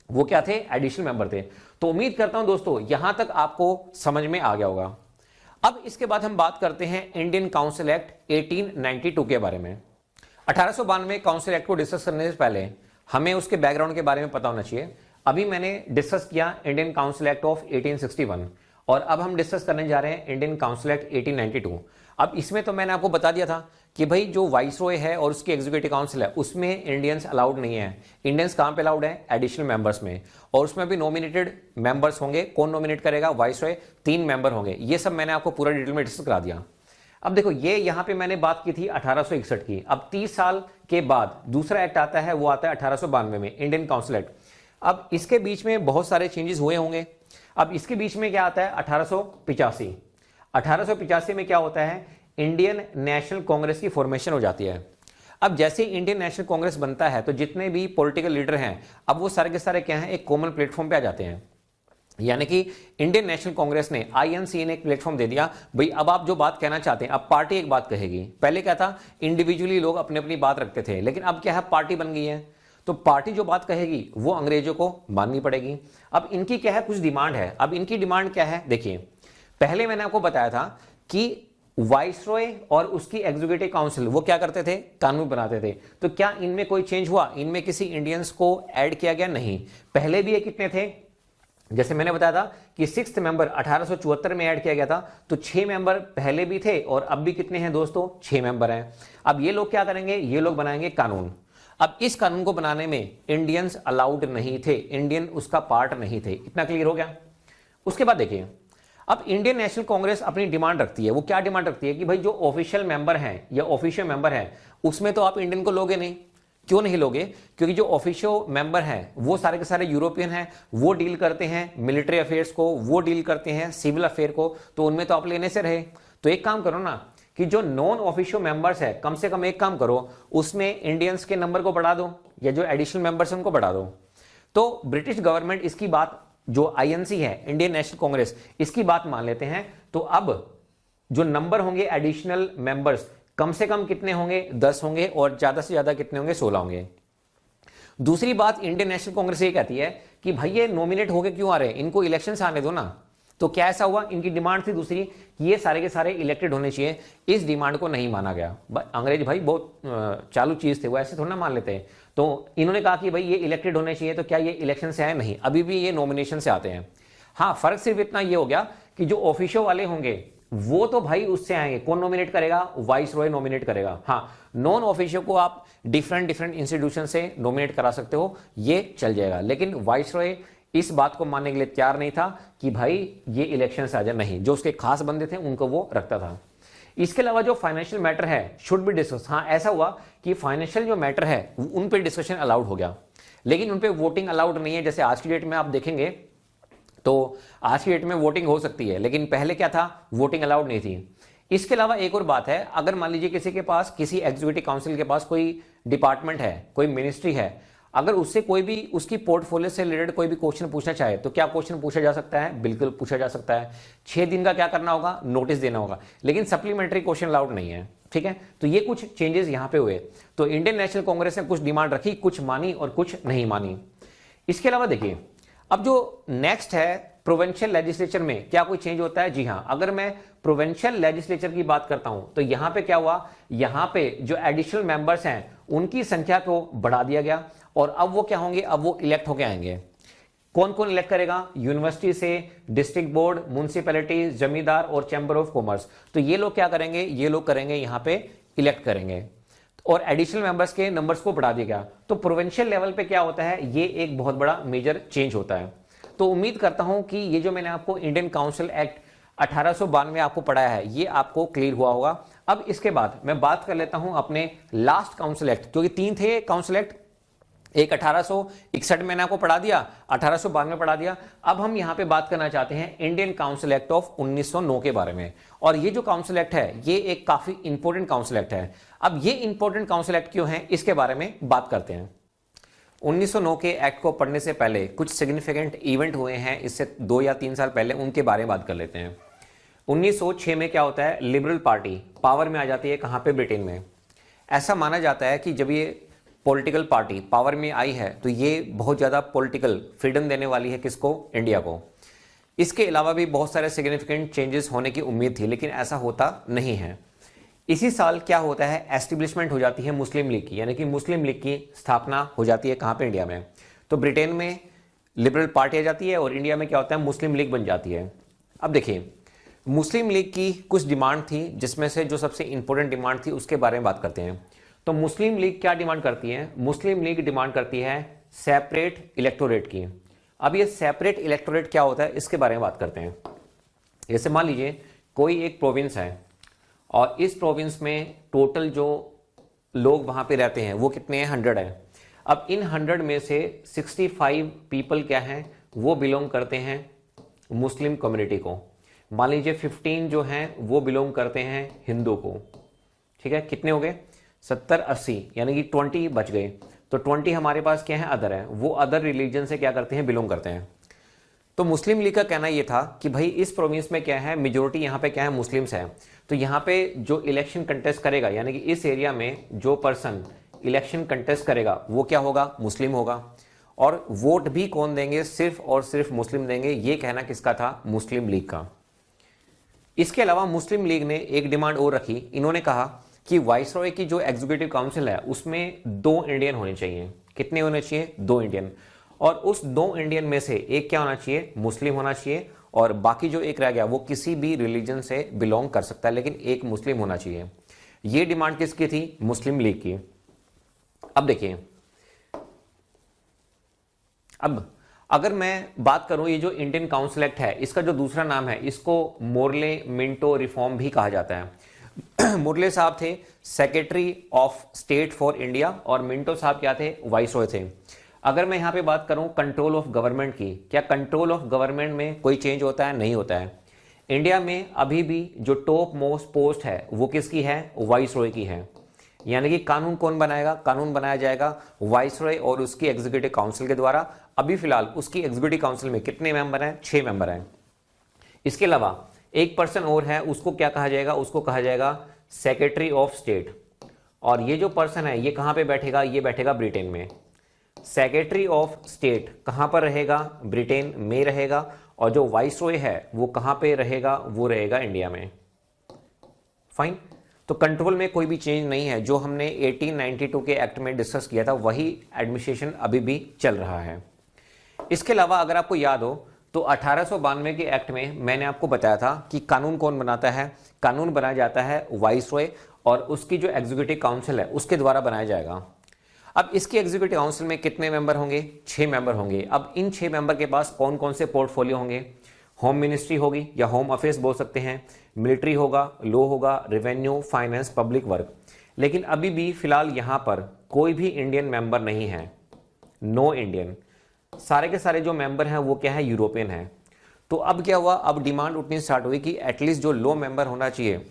वो क्या थे? एडिशनल मेंबर थे। तो उम्मीद करता हूं दोस्तों यहां तक आपको समझ में आ गया होगा। अब इसके बाद हम बात करते हैं इंडियन काउंसिल एक्ट 1892 के बारे में। 1892 काउंसिल एक्ट को डिस्कस करने से पहले हमें उसके बैकग्राउंड के बारे में पता होना चाहिए। अभी मैंने डिस्कस किया इंडियन काउंसिल एक्ट ऑफ 1861 और अब हम डिस्कस करने जा रहे हैं इंडियन काउंसिल एक्ट 1892। अब इसमें तो मैंने आपको बता दिया था कि भाई जो वाइसरॉय है और उसकी एग्जीक्यूटिव काउंसिल है उसमें इंडियंस अलाउड नहीं है। इंडियंस कहां पे अलाउड है? एडिशनल मेंबर्स में, और उसमें भी नॉमिनेटेड मेंबर्स होंगे। कौन नॉमिनेट करेगा? वाइसरॉय। 3 मेंबर होंगे। ये सब मैंने आपको पूरा डिटेल में डिस्कस करा दिया। अब देखो ये यहां पे मैंने बात की थी 1861 की। अब 30 साल के बाद दूसरा एक्ट आता है, वो आता है 1892 में, इंडियन काउंसिल एक्ट। अब इसके बीच में बहुत सारे चेंजेस हुए होंगे। अब इसके बीच में क्या आता है? 1885। 1885 में क्या होता है? इंडियन नेशनल कांग्रेस की फॉर्मेशन हो जाती है। अब जैसे इंडियन नेशनल कांग्रेस बनता है तो जितने भी पॉलिटिकल लीडर हैं अब वो सारे के सारे क्या हैं, एक कॉमन प्लेटफॉर्म पे आ जाते हैं। यानी कि इंडियन नेशनल कांग्रेस ने, आईएनसी ने एक प्लेटफॉर्म दे दिया, भाई अब आप जो बात कहना चाहते हैं, अब पार्टी एक बात कहेगी। पहले क्या था, इंडिविजुअली लोग अपनी अपनी बात रखते थे, लेकिन अब क्या है, पार्टी बन गई है, तो पार्टी जो बात कहेगी वो अंग्रेजों को माननी पड़ेगी। अब इनकी क्या है, कुछ डिमांड है। अब इनकी डिमांड क्या है, देखिए पहले मैंने आपको बताया था कि वाइसरॉय और उसकी एग्जीक्यूटिव काउंसिल वो क्या करते थे, कानून बनाते थे। तो क्या इनमें कोई चेंज हुआ, इनमें किसी इंडियंस को ऐड किया गया, नहीं। पहले भी ये कितने थे, जैसे मैंने बताया था कि 6th मेंबर 1874 में ऐड किया गया था, तो 6 मेंबर पहले भी थे और अब भी कितने हैं दोस्तों, 6 मेंबर हैं। अब ये लोग क्या करेंगे, ये लोग बनाएंगे कानून। अब इस कानून को बनाने में इंडियंस अलाउड नहीं थे, इंडियन उसका पार्ट नहीं थे। इतना क्लियर हो गया। उसके बाद देखिए, अब इंडियन नेशनल कांग्रेस अपनी डिमांड रखती है। वो क्या डिमांड रखती है कि भाई जो ऑफिशियल मेंबर हैं या ऑफिशियल मेंबर हैं उसमें तो आप इंडियन को लोगे नहीं। क्यों नहीं लोगे, क्योंकि जो ऑफिशियल मेंबर हैं वो सारे के सारे यूरोपियन हैं, वो डील करते हैं मिलिट्री अफेयर्स को, वो डील करते हैं सिविल अफेयर को, तो उनमें तो आप लेने से रहे। तो एक काम करो ना कि जो नॉन ऑफिशियल मेंबर्स है, कम से कम एक काम करो, उसमें इंडियंस के नंबर को बढ़ा दो, या जो एडिशनल मेंबर्स हैं उनको बढ़ा दो। तो ब्रिटिश गवर्नमेंट इसकी बात, जो आईएनसी है, इंडियन नेशनल कांग्रेस, इसकी बात मान लेते हैं। तो अब जो नंबर होंगे एडिशनल मेंबर्स, कम से कम कितने होंगे, 10 होंगे, और ज्यादा से ज्यादा कितने होंगे, 16 होंगे। दूसरी बात, इंडियन नेशनल कांग्रेस ये कहती है कि भाई ये नॉमिनेट होके क्यों आ रहे हैं, इनको इलेक्शन से आने दो ना। तो क्या ऐसा हुआ, इनकी डिमांड थी दूसरी कि ये सारे के सारे इलेक्टेड होने चाहिए। इस डिमांड को नहीं माना गया। अंग्रेज भाई बहुत चालू चीज थे, वो ऐसे थोड़ा ना मान लेते हैं। तो इन्होंने कहा कि भाई ये इलेक्टेड होने चाहिए, तो क्या ये इलेक्शन से आए, नहीं, अभी भी ये नॉमिनेशन से आते हैं। हाँ, फर्क सिर्फ इतना ये हो गया कि जो ऑफिशियल वाले होंगे वो तो भाई उससे आएंगे। कौन नॉमिनेट करेगा, वाइसरॉय नॉमिनेट करेगा। हाँ, नॉन ऑफिशियल को आप डिफरेंट इंस्टीट्यूशन से नॉमिनेट करा सकते हो, ये चल जाएगा। लेकिन वाइसरॉय इस बात को मानने के लिए तैयार नहीं था कि भाई ये इलेक्शन से आ जाए, नहीं। जो उसके खास बंदे थे उनको वो रखता था। इसके अलावा जो फाइनेंशियल मैटर है शुड बी डिस्कस। हाँ, ऐसा हुआ कि फाइनेंशियल जो मैटर है उन पे डिस्कशन अलाउड हो गया, लेकिन उन पे वोटिंग अलाउड नहीं है। जैसे आज की डेट में आप देखेंगे तो आज की डेट में वोटिंग हो सकती है, लेकिन पहले क्या था, वोटिंग अलाउड नहीं थी। इसके अलावा एक और बात है, अगर मान लीजिए किसी के पास, किसी एग्जीक्यूटिव काउंसिल के पास कोई डिपार्टमेंट है, कोई मिनिस्ट्री है, अगर उससे कोई भी उसकी पोर्टफोलियो से रिलेटेड कोई भी क्वेश्चन पूछना चाहे, तो क्या क्वेश्चन पूछा जा सकता है, बिल्कुल पूछा जा सकता है। 6 दिन का क्या करना होगा, नोटिस देना होगा, लेकिन सप्लीमेंट्री क्वेश्चन अलाउड नहीं है। ठीक है, तो ये कुछ चेंजेस यहां पे हुए। तो इंडियन नेशनल कांग्रेस ने कुछ डिमांड रखी, कुछ मानी और कुछ नहीं मानी। इसके अलावा देखिए, अब जो नेक्स्ट है, प्रोविंशियल लेजिस्लेचर में क्या कोई चेंज होता है? जी हां, अगर मैं प्रोविंशियल लेजिस्लेचर की बात करता हूं तो यहां पे क्या हुआ, यहां पे जो एडिशनल मेंबर्स हैं उनकी संख्या को बढ़ा दिया गया, और अब वो क्या होंगे, अब वो इलेक्ट होके आएंगे। कौन कौन इलेक्ट करेगा, यूनिवर्सिटी से, डिस्ट्रिक्ट बोर्ड, म्युनिसिपैलिटी, जमींदार और चैंबर ऑफ कॉमर्स। तो ये लोग क्या करेंगे, ये लोग करेंगे यहां पे इलेक्ट करेंगे, और एडिशनल मेंबर्स के नंबर्स को बढ़ा दिया गया। तो प्रोविंशियल लेवल पे क्या होता है, ये एक बहुत बड़ा मेजर चेंज होता है। तो उम्मीद करता हूं कि ये जो मैंने आपको इंडियन काउंसिल एक्ट 1892 आपको पढ़ाया है, ये आपको क्लियर हुआ होगा। अब इसके बाद मैं बात कर लेता हूं अपने लास्ट काउंसिल एक्ट, क्योंकि 3 थे काउंसिल एक्ट, एक 1861 मैंने आपको पढ़ा दिया, 1892 में पढ़ा दिया। अब हम यहां पे बात करना चाहते हैं इंडियन काउंसिल एक्ट ऑफ 1909 के बारे में। और ये जो काउंसिल एक्ट है, ये एक काफी इंपॉर्टेंट काउंसिल एक्ट है। अब ये इंपॉर्टेंट काउंसिल एक्ट क्यों है, इसके बारे में बात करते हैं। 1909 के एक्ट को पढ़ने से पहले कुछ सिग्निफिकेंट इवेंट हुए हैं इससे 2 या 3 साल पहले, उनके बारे में बात कर लेते हैं। 1906 में क्या होता है, लिबरल पार्टी पावर में आ जाती है। कहां पे, ब्रिटेन में। ऐसा माना जाता है कि जब ये पॉलिटिकल पार्टी पावर में आई है तो ये बहुत ज्यादा पॉलिटिकल फ्रीडम देने वाली है, किसको, इंडिया को। इसके अलावा भी बहुत सारे सिग्निफिकेंट चेंजेस होने की उम्मीद थी, लेकिन ऐसा होता नहीं है। इसी साल क्या होता है, एस्टेब्लिशमेंट हो जाती है मुस्लिम लीग की, यानी कि मुस्लिम लीग की स्थापना हो जाती है। कहां पे, इंडिया में। तो ब्रिटेन में लिबरल पार्टी आ जाती है और इंडिया में क्या होता है, मुस्लिम लीग बन जाती है। अब देखिए, मुस्लिम लीग की कुछ डिमांड थी, जिसमें से जो सबसे इंपॉर्टेंट डिमांड थी उसके बारे में बात करते हैं। तो मुस्लिम लीग क्या डिमांड करती है, मुस्लिम लीग डिमांड करती है सेपरेट इलेक्टोरेट की। अब ये सेपरेट इलेक्टोरेट क्या होता है, इसके बारे में बात करते हैं। जैसे मान लीजिए कोई एक प्रोविंस है, और इस प्रोविंस में टोटल जो लोग वहां पे रहते हैं वो कितने हैं, 100 है। अब इन 100 में से 65 पीपल क्या हैं, वो बिलोंग करते हैं मुस्लिम कम्युनिटी को। मान लीजिए 15 जो हैं वो बिलोंग करते हैं हिंदू को। ठीक है, कितने हो गए, 70 80, यानी कि 20 बच गए। तो 20 हमारे पास क्या है, अदर है, वो अदर रिलीजन से क्या करते हैं, बिलोंग करते हैं। तो मुस्लिम लीग का कहना यह था कि भाई इस प्रोविंस में क्या है, मेजोरिटी यहाँ पे क्या है, मुस्लिम्स है, तो यहाँ पे जो इलेक्शन कंटेस्ट करेगा, यानी कि इस एरिया में जो पर्सन इलेक्शन कंटेस्ट करेगा वो क्या होगा, मुस्लिम होगा। और वोट भी कौन देंगे, सिर्फ और सिर्फ मुस्लिम देंगे, ये कहना किसका था, मुस्लिम लीग का। इसके अलावा मुस्लिम लीग ने एक डिमांड और रखी, इन्होंने कहा कि वाइसरॉय की जो एग्जीक्यूटिव काउंसिल है उसमें 2 इंडियन होने चाहिए। कितने होने चाहिए, 2 इंडियन। और उस 2 इंडियन में से एक क्या होना चाहिए, मुस्लिम होना चाहिए, और बाकी जो एक रह गया वो किसी भी रिलीजन से बिलोंग कर सकता है, लेकिन एक मुस्लिम होना चाहिए। ये डिमांड किसकी थी, मुस्लिम लीग की। अब देखिए, अब अगर मैं बात करूं, ये जो इंडियन काउंसिल एक्ट है इसका जो दूसरा नाम है, इसको मोर्ले मिंटो रिफॉर्म भी कहा जाता है। मोर्ले साहब थे secretary of state for India और मिंटो साहब क्या थे, वाइसरॉय थे। अगर मैं यहां पे बात करूं कंट्रोल ऑफ गवर्नमेंट की, क्या कंट्रोल ऑफ गवर्नमेंट में कोई चेंज होता है, नहीं होता है। इंडिया में अभी भी जो टॉप मोस्ट पोस्ट है वो किसकी है, वाइसरॉय की है। यानी कि कानून कौन बनाएगा, कानून बनाया जाएगा वाइसरॉय और उसकी एग्जीक्यूटिव काउंसिल के द्वारा। अभी फिलहाल उसकी एग्जीक्यूटिव काउंसिल में कितने मेंबर हैं, 6 मेंबर हैं। इसके अलावा एक पर्सन और है, उसको क्या कहा जाएगा, उसको कहा जाएगा सेक्रेटरी ऑफ स्टेट। और ये जो पर्सन है ये कहां पे बैठेगा, ये बैठेगा ब्रिटेन में। सेक्रेटरी ऑफ स्टेट कहां पर रहेगा, ब्रिटेन में रहेगा। और जो वाइसरॉय है वो कहां पे रहेगा, वो रहेगा इंडिया में। फाइन। तो कंट्रोल में कोई भी चेंज नहीं है, जो हमने 1892 के एक्ट में डिस्कस किया था वही एडमिनिस्ट्रेशन अभी भी चल रहा है। इसके अलावा अगर आपको याद हो तो 1892 के एक्ट में मैंने आपको बताया था कि कानून कौन बनाता है, कानून बनाया जाता है वाइसरॉय और उसकी जो एग्जीक्यूटिव काउंसिल है उसके द्वारा बनाया जाएगा। अब इसकी एग्जीक्यूटिव काउंसिल में कितने मेंबर होंगे, 6 मेंबर होंगे। अब इन 6 मेंबर के पास कौन कौन से पोर्टफोलियो होंगे, होम मिनिस्ट्री होगी या होम अफेयर्स बोल सकते हैं, मिलिट्री होगा, लॉ होगा, रेवेन्यू, फाइनेंस, पब्लिक वर्क। लेकिन अभी भी फिलहाल यहां पर कोई भी इंडियन मेंबर नहीं है, नो इंडियन। सारे के सारे जो मेंबर हैं वो क्या है, यूरोपियन है। तो अब क्या हुआ, अब डिमांड उठनी स्टार्ट हुई कि एटलीस्ट जो लो मेंबर होना चाहिए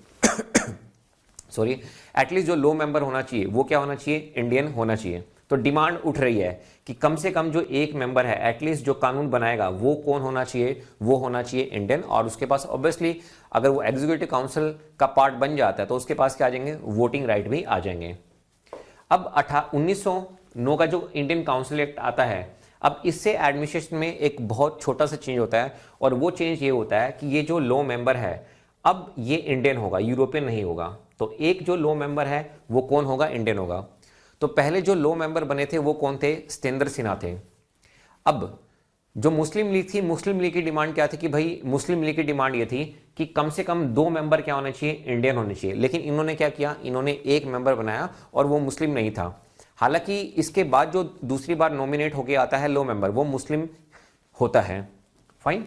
सॉरी, एटलीस्ट जो लो मेंबर होना चाहिए वो क्या होना चाहिए, इंडियन होना चाहिए। तो डिमांड उठ रही है कि कम से कम जो एक मेंबर है एटलीस्ट जो कानून बनाएगा वो कौन होना चाहिए, वो होना चाहिए इंडियन। और उसके पास ऑब्वियसली अगर वो एग्जीक्यूटिव काउंसिल का पार्ट बन जाता है तो उसके पास क्या आ जाएंगे, वोटिंग राइट भी आ जाएंगे। अब 1909 का जो इंडियन काउंसिल एक्ट आता है, अब इससे एडमिनिस्ट्रेशन में एक बहुत छोटा सा चेंज होता है। और वो चेंज ये होता है कि ये जो लो मेंबर है अब ये इंडियन होगा, यूरोपियन नहीं होगा। तो एक जो लो मेंबर है वो कौन होगा, इंडियन होगा। तो पहले जो लो मेंबर बने थे वो कौन थे, सत्येंद्र सिन्हा थे। अब जो मुस्लिम लीग थी, मुस्लिम लीग की डिमांड क्या थी कि भाई मुस्लिम लीग की डिमांड ये थी कि कम से कम 2 मेंबर क्या होने चाहिए, इंडियन होने चाहिए। लेकिन इन्होंने क्या किया, इन्होंने एक मेंबर बनाया और वो मुस्लिम नहीं था। हालांकि इसके बाद जो दूसरी बार नॉमिनेट होके आता है लो मेंबर, वो मुस्लिम होता है। फाइन।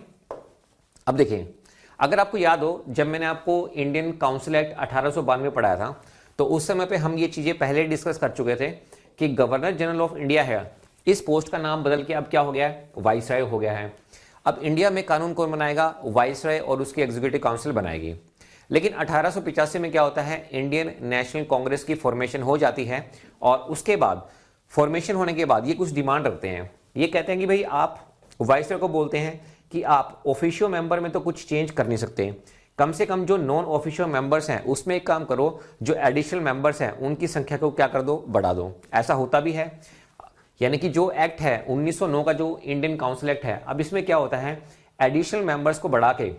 अब देखिए, अगर आपको याद हो जब मैंने आपको इंडियन काउंसिल एक्ट 1892 पढ़ाया था तो उस समय पे हम ये चीजें पहले डिस्कस कर चुके थे कि गवर्नर जनरल ऑफ इंडिया है, इस पोस्ट का नाम बदल के अब क्या हो गया है, वाइसरॉय हो गया है। अब इंडिया में कानून कौन बनाएगा, वाइसरॉय और उसकी एग्जीक्यूटिव काउंसिल बनाएगी। लेकिन 1885 में क्या होता है, इंडियन नेशनल कांग्रेस की फॉर्मेशन हो जाती है। और उसके बाद फॉर्मेशन होने के बाद ये कुछ डिमांड रखते हैं। ये कहते हैं कि भाई आप वाइसरॉय को बोलते हैं कि आप ऑफिशियल मेंबर में तो कुछ चेंज कर नहीं सकते, कम से कम जो नॉन ऑफिशियल मेंबर्स हैं उसमें एक काम करो, जो एडिशनल मेंबर्स हैं उनकी संख्या को क्या कर दो, बढ़ा दो। ऐसा होता भी है। यानी कि जो एक्ट है 1909 का जो इंडियन काउंसिल एक्ट है, अब इसमें क्या होता है, एडिशनल मेंबर्स को बढ़ा के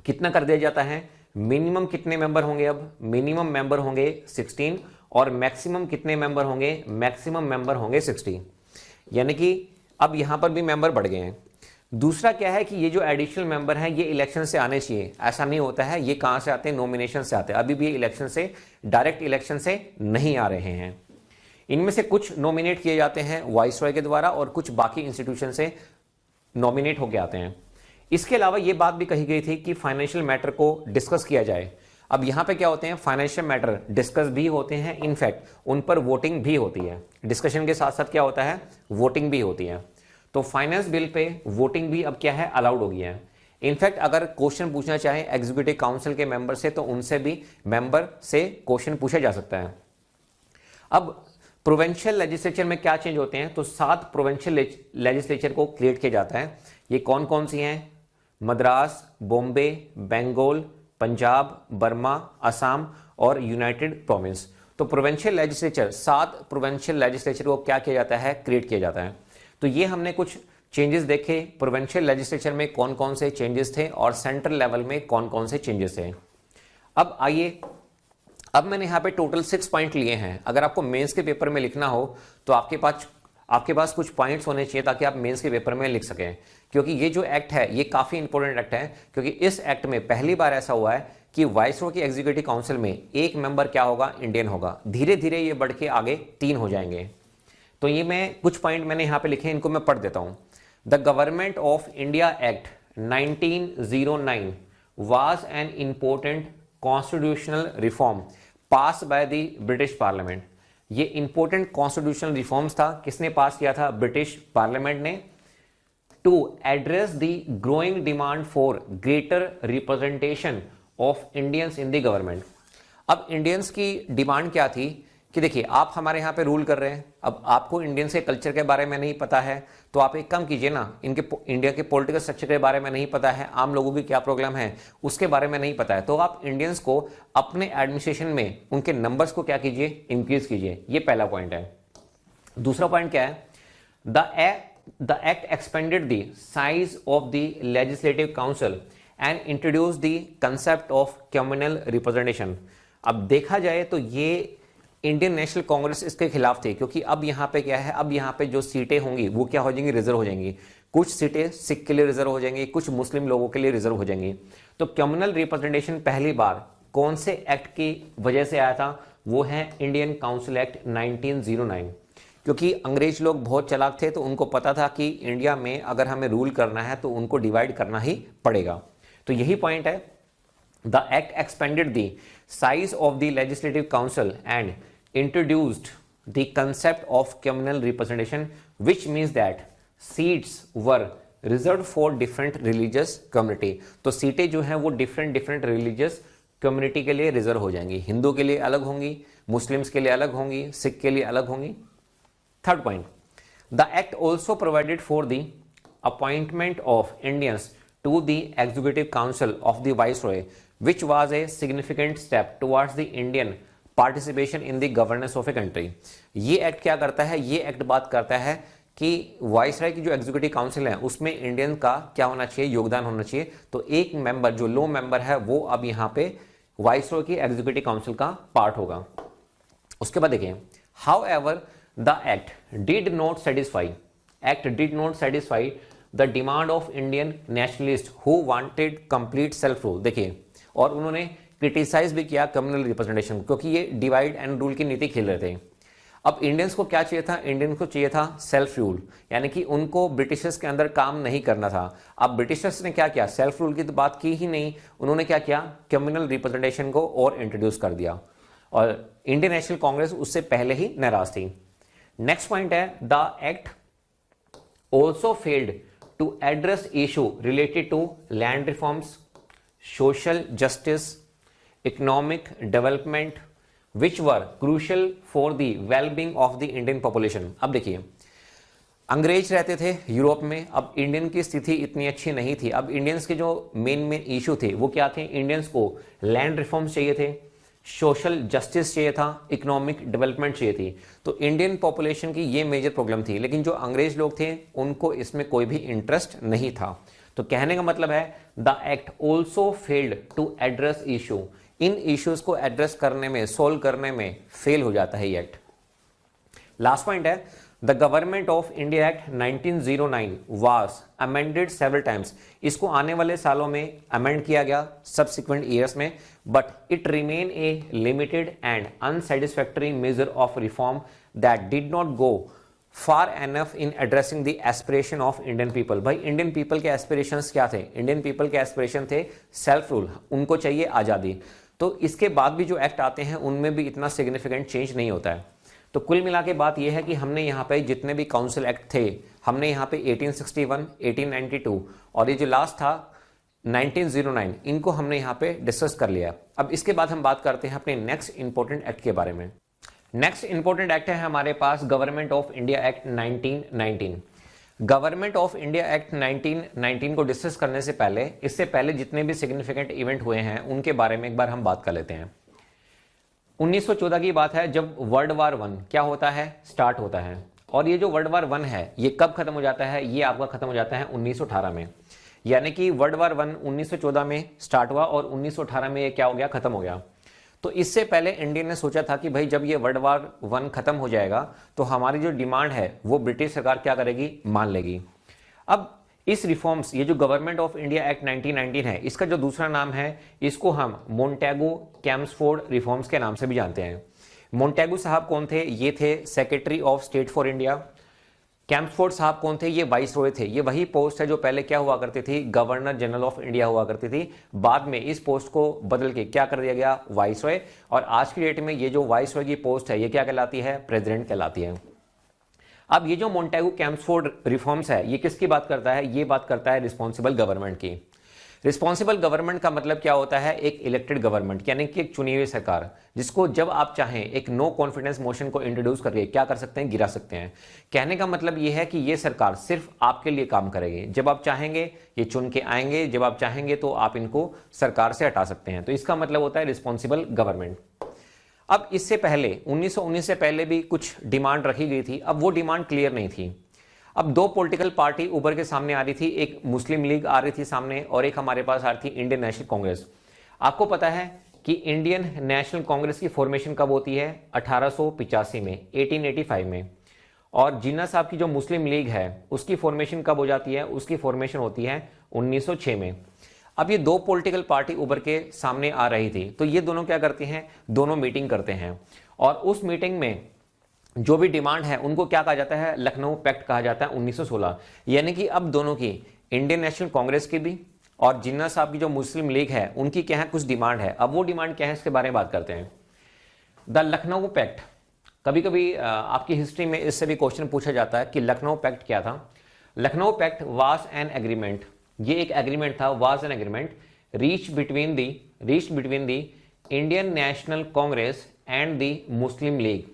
कितना कर दिया जाता है, मिनिमम कितने मेंबर होंगे, अब मिनिमम मेंबर होंगे 16 और मैक्सिमम कितने मेंबर होंगे, मैक्सिमम मेंबर होंगे 60। यानी कि अब यहां पर भी मेंबर बढ़ गए हैं। दूसरा क्या है कि ये जो एडिशनल मेंबर हैं ये इलेक्शन से आने चाहिए, ऐसा नहीं होता है। ये कहां से आते हैं, नॉमिनेशन से आते हैं। अभी भी ये इलेक्शन से, डायरेक्ट इलेक्शन से नहीं आ रहे हैं। इनमें से कुछ नॉमिनेट किए जाते हैं वाइसरॉय के द्वारा और कुछ बाकी इंस्टीट्यूशन से नॉमिनेट होकर आते हैं। इसके अलावा ये बात भी कही गई थी कि फाइनेंशियल मैटर को डिस्कस किया जाए। अब यहां पे क्या होते हैं, फाइनेंशियल मैटर डिस्कस भी होते हैं, इनफैक्ट उन पर वोटिंग भी होती है। डिस्कशन के साथ साथ क्या होता है, वोटिंग भी होती है। तो फाइनेंस बिल पे वोटिंग भी अब क्या है, अलाउड हो गई है। इनफैक्ट अगर क्वेश्चन पूछना चाहे एग्जीक्यूटिव काउंसिल के मेंबर से तो उनसे भी मेंबर से क्वेश्चन पूछा जा सकता है। अब प्रोविंशियल लेजिस्लेचर में क्या चेंज होते हैं, तो 7 प्रोविंशियल लेजिस्लेचर को क्रिएट किया जाता है। ये कौन कौन सी हैं? मद्रास, बॉम्बे, बंगाल, पंजाब, बर्मा, असम और यूनाइटेड प्रोविंस। तो प्रोविंशियल लेजिस्लेचर, 7 प्रोविंशियल लेजिस्लेचर को क्या किया जाता है? क्रिएट किया जाता है। तो ये हमने कुछ चेंजेस देखे, प्रोविंशियल लेजिस्लेचर में कौन कौन से चेंजेस थे और सेंट्रल लेवल में कौन कौन से चेंजेस थे। अब आइए, अब मैंने यहाँ पे टोटल 6 पॉइंट लिए हैं। अगर आपको मेंस के पेपर में लिखना हो तो आपके पास कुछ पॉइंट्स होने चाहिए ताकि आप मेंस के पेपर में लिख सकें, क्योंकि ये जो एक्ट है ये काफी इंपॉर्टेंट एक्ट है, क्योंकि इस एक्ट में पहली बार ऐसा हुआ है कि वाइसरॉय की एग्जीक्यूटिव काउंसिल में एक मेंबर क्या होगा? इंडियन होगा। धीरे धीरे ये बढ़ के आगे 3 हो जाएंगे। तो ये मैं कुछ पॉइंट मैंने यहाँ पे लिखे, इनको मैं पढ़ देता हूँ। The government of India act 1909 was an important constitutional reform passed by the British Parliament। ये इंपॉर्टेंट कॉन्स्टिट्यूशनल रिफॉर्म्स था, किसने पास किया था? ब्रिटिश पार्लियामेंट ने। To address the growing demand for greater representation of Indians in the government. अब Indians की demand क्या थी कि देखिए, आप हमारे यहाँ पे रूल कर रहे हैं, अब आपको इंडियंस के कल्चर के बारे में नहीं पता है, तो आप एक काम कीजिए ना, इंडिया के पॉलिटिकल स्ट्रक्चर के बारे में नहीं पता है, आम लोगों की क्या प्रॉब्लम है उसके बारे में नहीं पता है, तो आप इंडियंस को अपने एडमिनिस्ट्रेशन में उनके नंबर्स को क्या कीजिए? इंक्रीज कीजिए। ये पहला पॉइंट है। दूसरा पॉइंट क्या है? The act expanded the size of the legislative council and introduce the concept of communal representation. अब देखा जाए तो ये इंडियन नेशनल कांग्रेस इसके खिलाफ थे, क्योंकि अब यहाँ पे क्या है, अब यहाँ पे जो सीटें होंगी वो क्या हो जाएंगी? रिजर्व हो जाएंगी। कुछ सीटें सिख के लिए रिजर्व हो जाएंगी, कुछ मुस्लिम लोगों के लिए रिजर्व हो जाएंगी। तो कम्युनल रिप्रेजेंटेशन पहली बार कौन से एक्ट की वजह से आया था? वो है इंडियन काउंसिल एक्ट 1909। क्योंकि अंग्रेज लोग बहुत चालाक थे, तो उनको पता था कि इंडिया में अगर हमें रूल करना है तो उनको डिवाइड करना ही पड़ेगा। तो यही पॉइंट है। The act expanded the size of the legislative council and introduced the concept of communal representation, which means that seats were reserved for different religious community। तो सीटें जो हैं वो different religious community के लिए रिजर्व हो जाएंगी। हिंदू के लिए अलग होंगी, मुस्लिम्स के लिए अलग होंगी, सिख के लिए अलग होंगी। Third point, the act also provided for the appointment of Indians to the executive council of the viceroy, which was a significant step towards the Indian participation in the governance of a country. ये act क्या करता है? ये act बात करता है कि viceroy की जो एग्जीक्यूटिव काउंसिल है उसमें इंडियन का क्या होना चाहिए? योगदान होना चाहिए। तो एक मेंबर जो लो मेंबर है वो अब यहाँ पे वाइसराय की एग्जीक्यूटिव काउंसिल का पार्ट होगा। उसके बाद देखिए, how ever the act did not satisfy the demand of Indian nationalist who wanted complete self rule. देखिए, और उन्होंने क्रिटिसाइज भी किया कम्युनल रिप्रेजेंटेशन, क्योंकि ये डिवाइड एंड रूल की नीति खेल रहे थे। अब इंडियंस को क्या चाहिए था? इंडियंस को चाहिए था सेल्फ रूल, यानी कि उनको ब्रिटिशर्स के अंदर काम नहीं करना था। अब ब्रिटिशर्स ने क्या किया? सेल्फ रूल की तो बात की ही नहीं, उन्होंने क्या किया? कम्युनल रिप्रेजेंटेशन को और इंट्रोड्यूस कर दिया, और इंडियन नेशनल कांग्रेस उससे पहले ही नाराज थी। नेक्स्ट पॉइंट है, the act also failed to address issue related to land reforms, social justice, economic development, which were crucial for the wellbeing of the Indian population. अब देखिए, अंग्रेज रहते थे यूरोप में, अब इंडियन की स्थिति इतनी अच्छी नहीं थी। अब इंडियंस के जो मेन इशू थे वो क्या थे? इंडियंस को लैंड रिफॉर्म्स चाहिए थे, सोशल जस्टिस चाहिए था, इकोनॉमिक डेवलपमेंट चाहिए थी। तो इंडियन पॉपुलेशन की ये मेजर प्रॉब्लम थी, लेकिन जो अंग्रेज लोग थे उनको इसमें कोई भी इंटरेस्ट नहीं था। तो कहने का मतलब है, the act also failed to address issue. इन इश्यूज को एड्रेस करने में, सोल्व करने में फेल हो जाता है ये एक्ट। लास्ट पॉइंट है, the government of India act 1909 was amended several times. इसको आने वाले सालों में अमेंड किया गया सब्सिक्वेंट ईयर्स में, but it remain a limited and unsatisfactory measure of reform that did not go far enough in addressing the aspiration of Indian people. भाई, Indian people के एस्पिरेशंस क्या थे? इंडियन पीपल के aspiration थे self rule, उनको चाहिए आज़ादी। तो इसके बाद भी जो एक्ट आते हैं उनमें भी इतना सिग्निफिकेंट चेंज नहीं होता है। तो कुल मिला के बात यह है कि हमने यहाँ पे जितने भी काउंसिल एक्ट थे, हमने यहाँ पे 1861, 1892 और ये जो लास्ट था 1909, इनको हमने यहाँ पे डिस्कस कर लिया। अब इसके बाद हम बात करते हैं अपने नेक्स्ट इंपॉर्टेंट एक्ट के बारे में। नेक्स्ट इंपॉर्टेंट एक्ट है हमारे पास government of India act 1919। Government of India act 1919 को डिस्कस करने से पहले, इससे पहले जितने भी सिग्निफिकेंट इवेंट हुए हैं उनके बारे में एक बार हम बात कर लेते हैं। 1914 की बात है जब वर्ल्ड वार 1 क्या होता है, स्टार्ट होता है। और ये जो वर्ल्ड वार 1 है ये कब खत्म हो जाता है, ये आपका खत्म हो जाता है 1918 में। यानी कि वर्ल्ड वार 1 1914 में स्टार्ट हुआ और 1918 में ये क्या हो गया, खत्म हो गया। तो इससे पहले इंडिया ने सोचा था कि भाई जब ये वर्ल्ड वार 1 खत्म हो जाएगा तो हमारी जो डिमांड है वो ब्रिटिश सरकार क्या करेगी, मान लेगी। अब इस रिफॉर्म्स, ये जो गवर्नमेंट ऑफ इंडिया एक्ट 1919 है, इसका जो दूसरा नाम है इसको हम मोंटेगो कैम्सफोर्ड रिफॉर्म्स के नाम से भी जानते हैं। मोंटेगो साहब कौन थे, ये थे secretary of state for India. Chelmsford साहब कौन थे, ये वाइसरॉय थे। ये वही पोस्ट है जो पहले क्या हुआ करती थी, गवर्नर जनरल ऑफ इंडिया हुआ करती थी। बाद में इस पोस्ट को बदल के क्या कर दिया गया, वाइसरॉय। और आज की डेट में ये जो वाइसरॉय की पोस्ट है ये क्या कहलाती है, प्रेसिडेंट कहलाती है। अब ये जो मोंटेगो कैम्सफोर्ड रिफॉर्म्स है ये किसकी बात करता है, ये बात करता है रिस्पॉन्सिबल गवर्नमेंट की। रिस्पॉन्सिबल गवर्नमेंट का मतलब क्या होता है, एक इलेक्टेड गवर्नमेंट, यानी कि एक चुनी हुई सरकार, जिसको जब आप चाहें एक नो कॉन्फिडेंस मोशन को इंट्रोड्यूस करके क्या कर सकते हैं, गिरा सकते हैं। कहने का मतलब ये है कि ये सरकार सिर्फ आपके लिए काम करेगी। जब आप चाहेंगे ये चुन के आएंगे, जब आप चाहेंगे तो आप इनको सरकार से हटा सकते हैं। तो इसका मतलब होता है रिस्पॉन्सिबल गवर्नमेंट। अब इससे पहले 1919 से पहले भी कुछ डिमांड रखी गई थी। अब वो डिमांड क्लियर नहीं थी। अब दो पॉलिटिकल पार्टी उभर के सामने आ रही थी, एक मुस्लिम लीग आ रही थी सामने और एक हमारे पास आ रही थी इंडियन नेशनल कांग्रेस। आपको पता है कि इंडियन नेशनल कांग्रेस की फॉर्मेशन कब होती है, 1885 में, 1885 में। और जिन्ना साहब की जो मुस्लिम लीग है उसकी फॉर्मेशन कब हो जाती है, उसकी फॉर्मेशन होती है 1906 में। अब ये दो पॉलिटिकल पार्टी उभर के सामने आ रही थी, तो ये दोनों क्या करते हैं, दोनों मीटिंग करते हैं। और उस मीटिंग में जो भी डिमांड है उनको क्या कहा जाता है, लखनऊ पैक्ट कहा जाता है 1916। यानी कि अब दोनों की, इंडियन नेशनल कांग्रेस की भी और जिन्ना साहब की जो मुस्लिम लीग है उनकी क्या है, कुछ डिमांड है। अब वो डिमांड क्या है इसके बारे में बात करते हैं। द लखनऊ पैक्ट, कभी कभी आपकी हिस्ट्री में इससे भी क्वेश्चन पूछा जाता है कि लखनऊ पैक्ट क्या था। Lucknow pact was an agreement, ये एक एग्रीमेंट था, was an agreement reach between the Indian National Congress and the Muslim League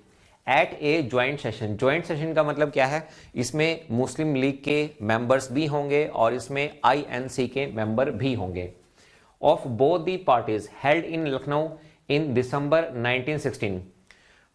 at a joint session. Joint session का मतलब क्या है, इसमें मुस्लिम लीग के मेंबर्स भी होंगे और इसमें INC के मेंबर भी होंगे। Of both the parties held in Lucknow in December 1916।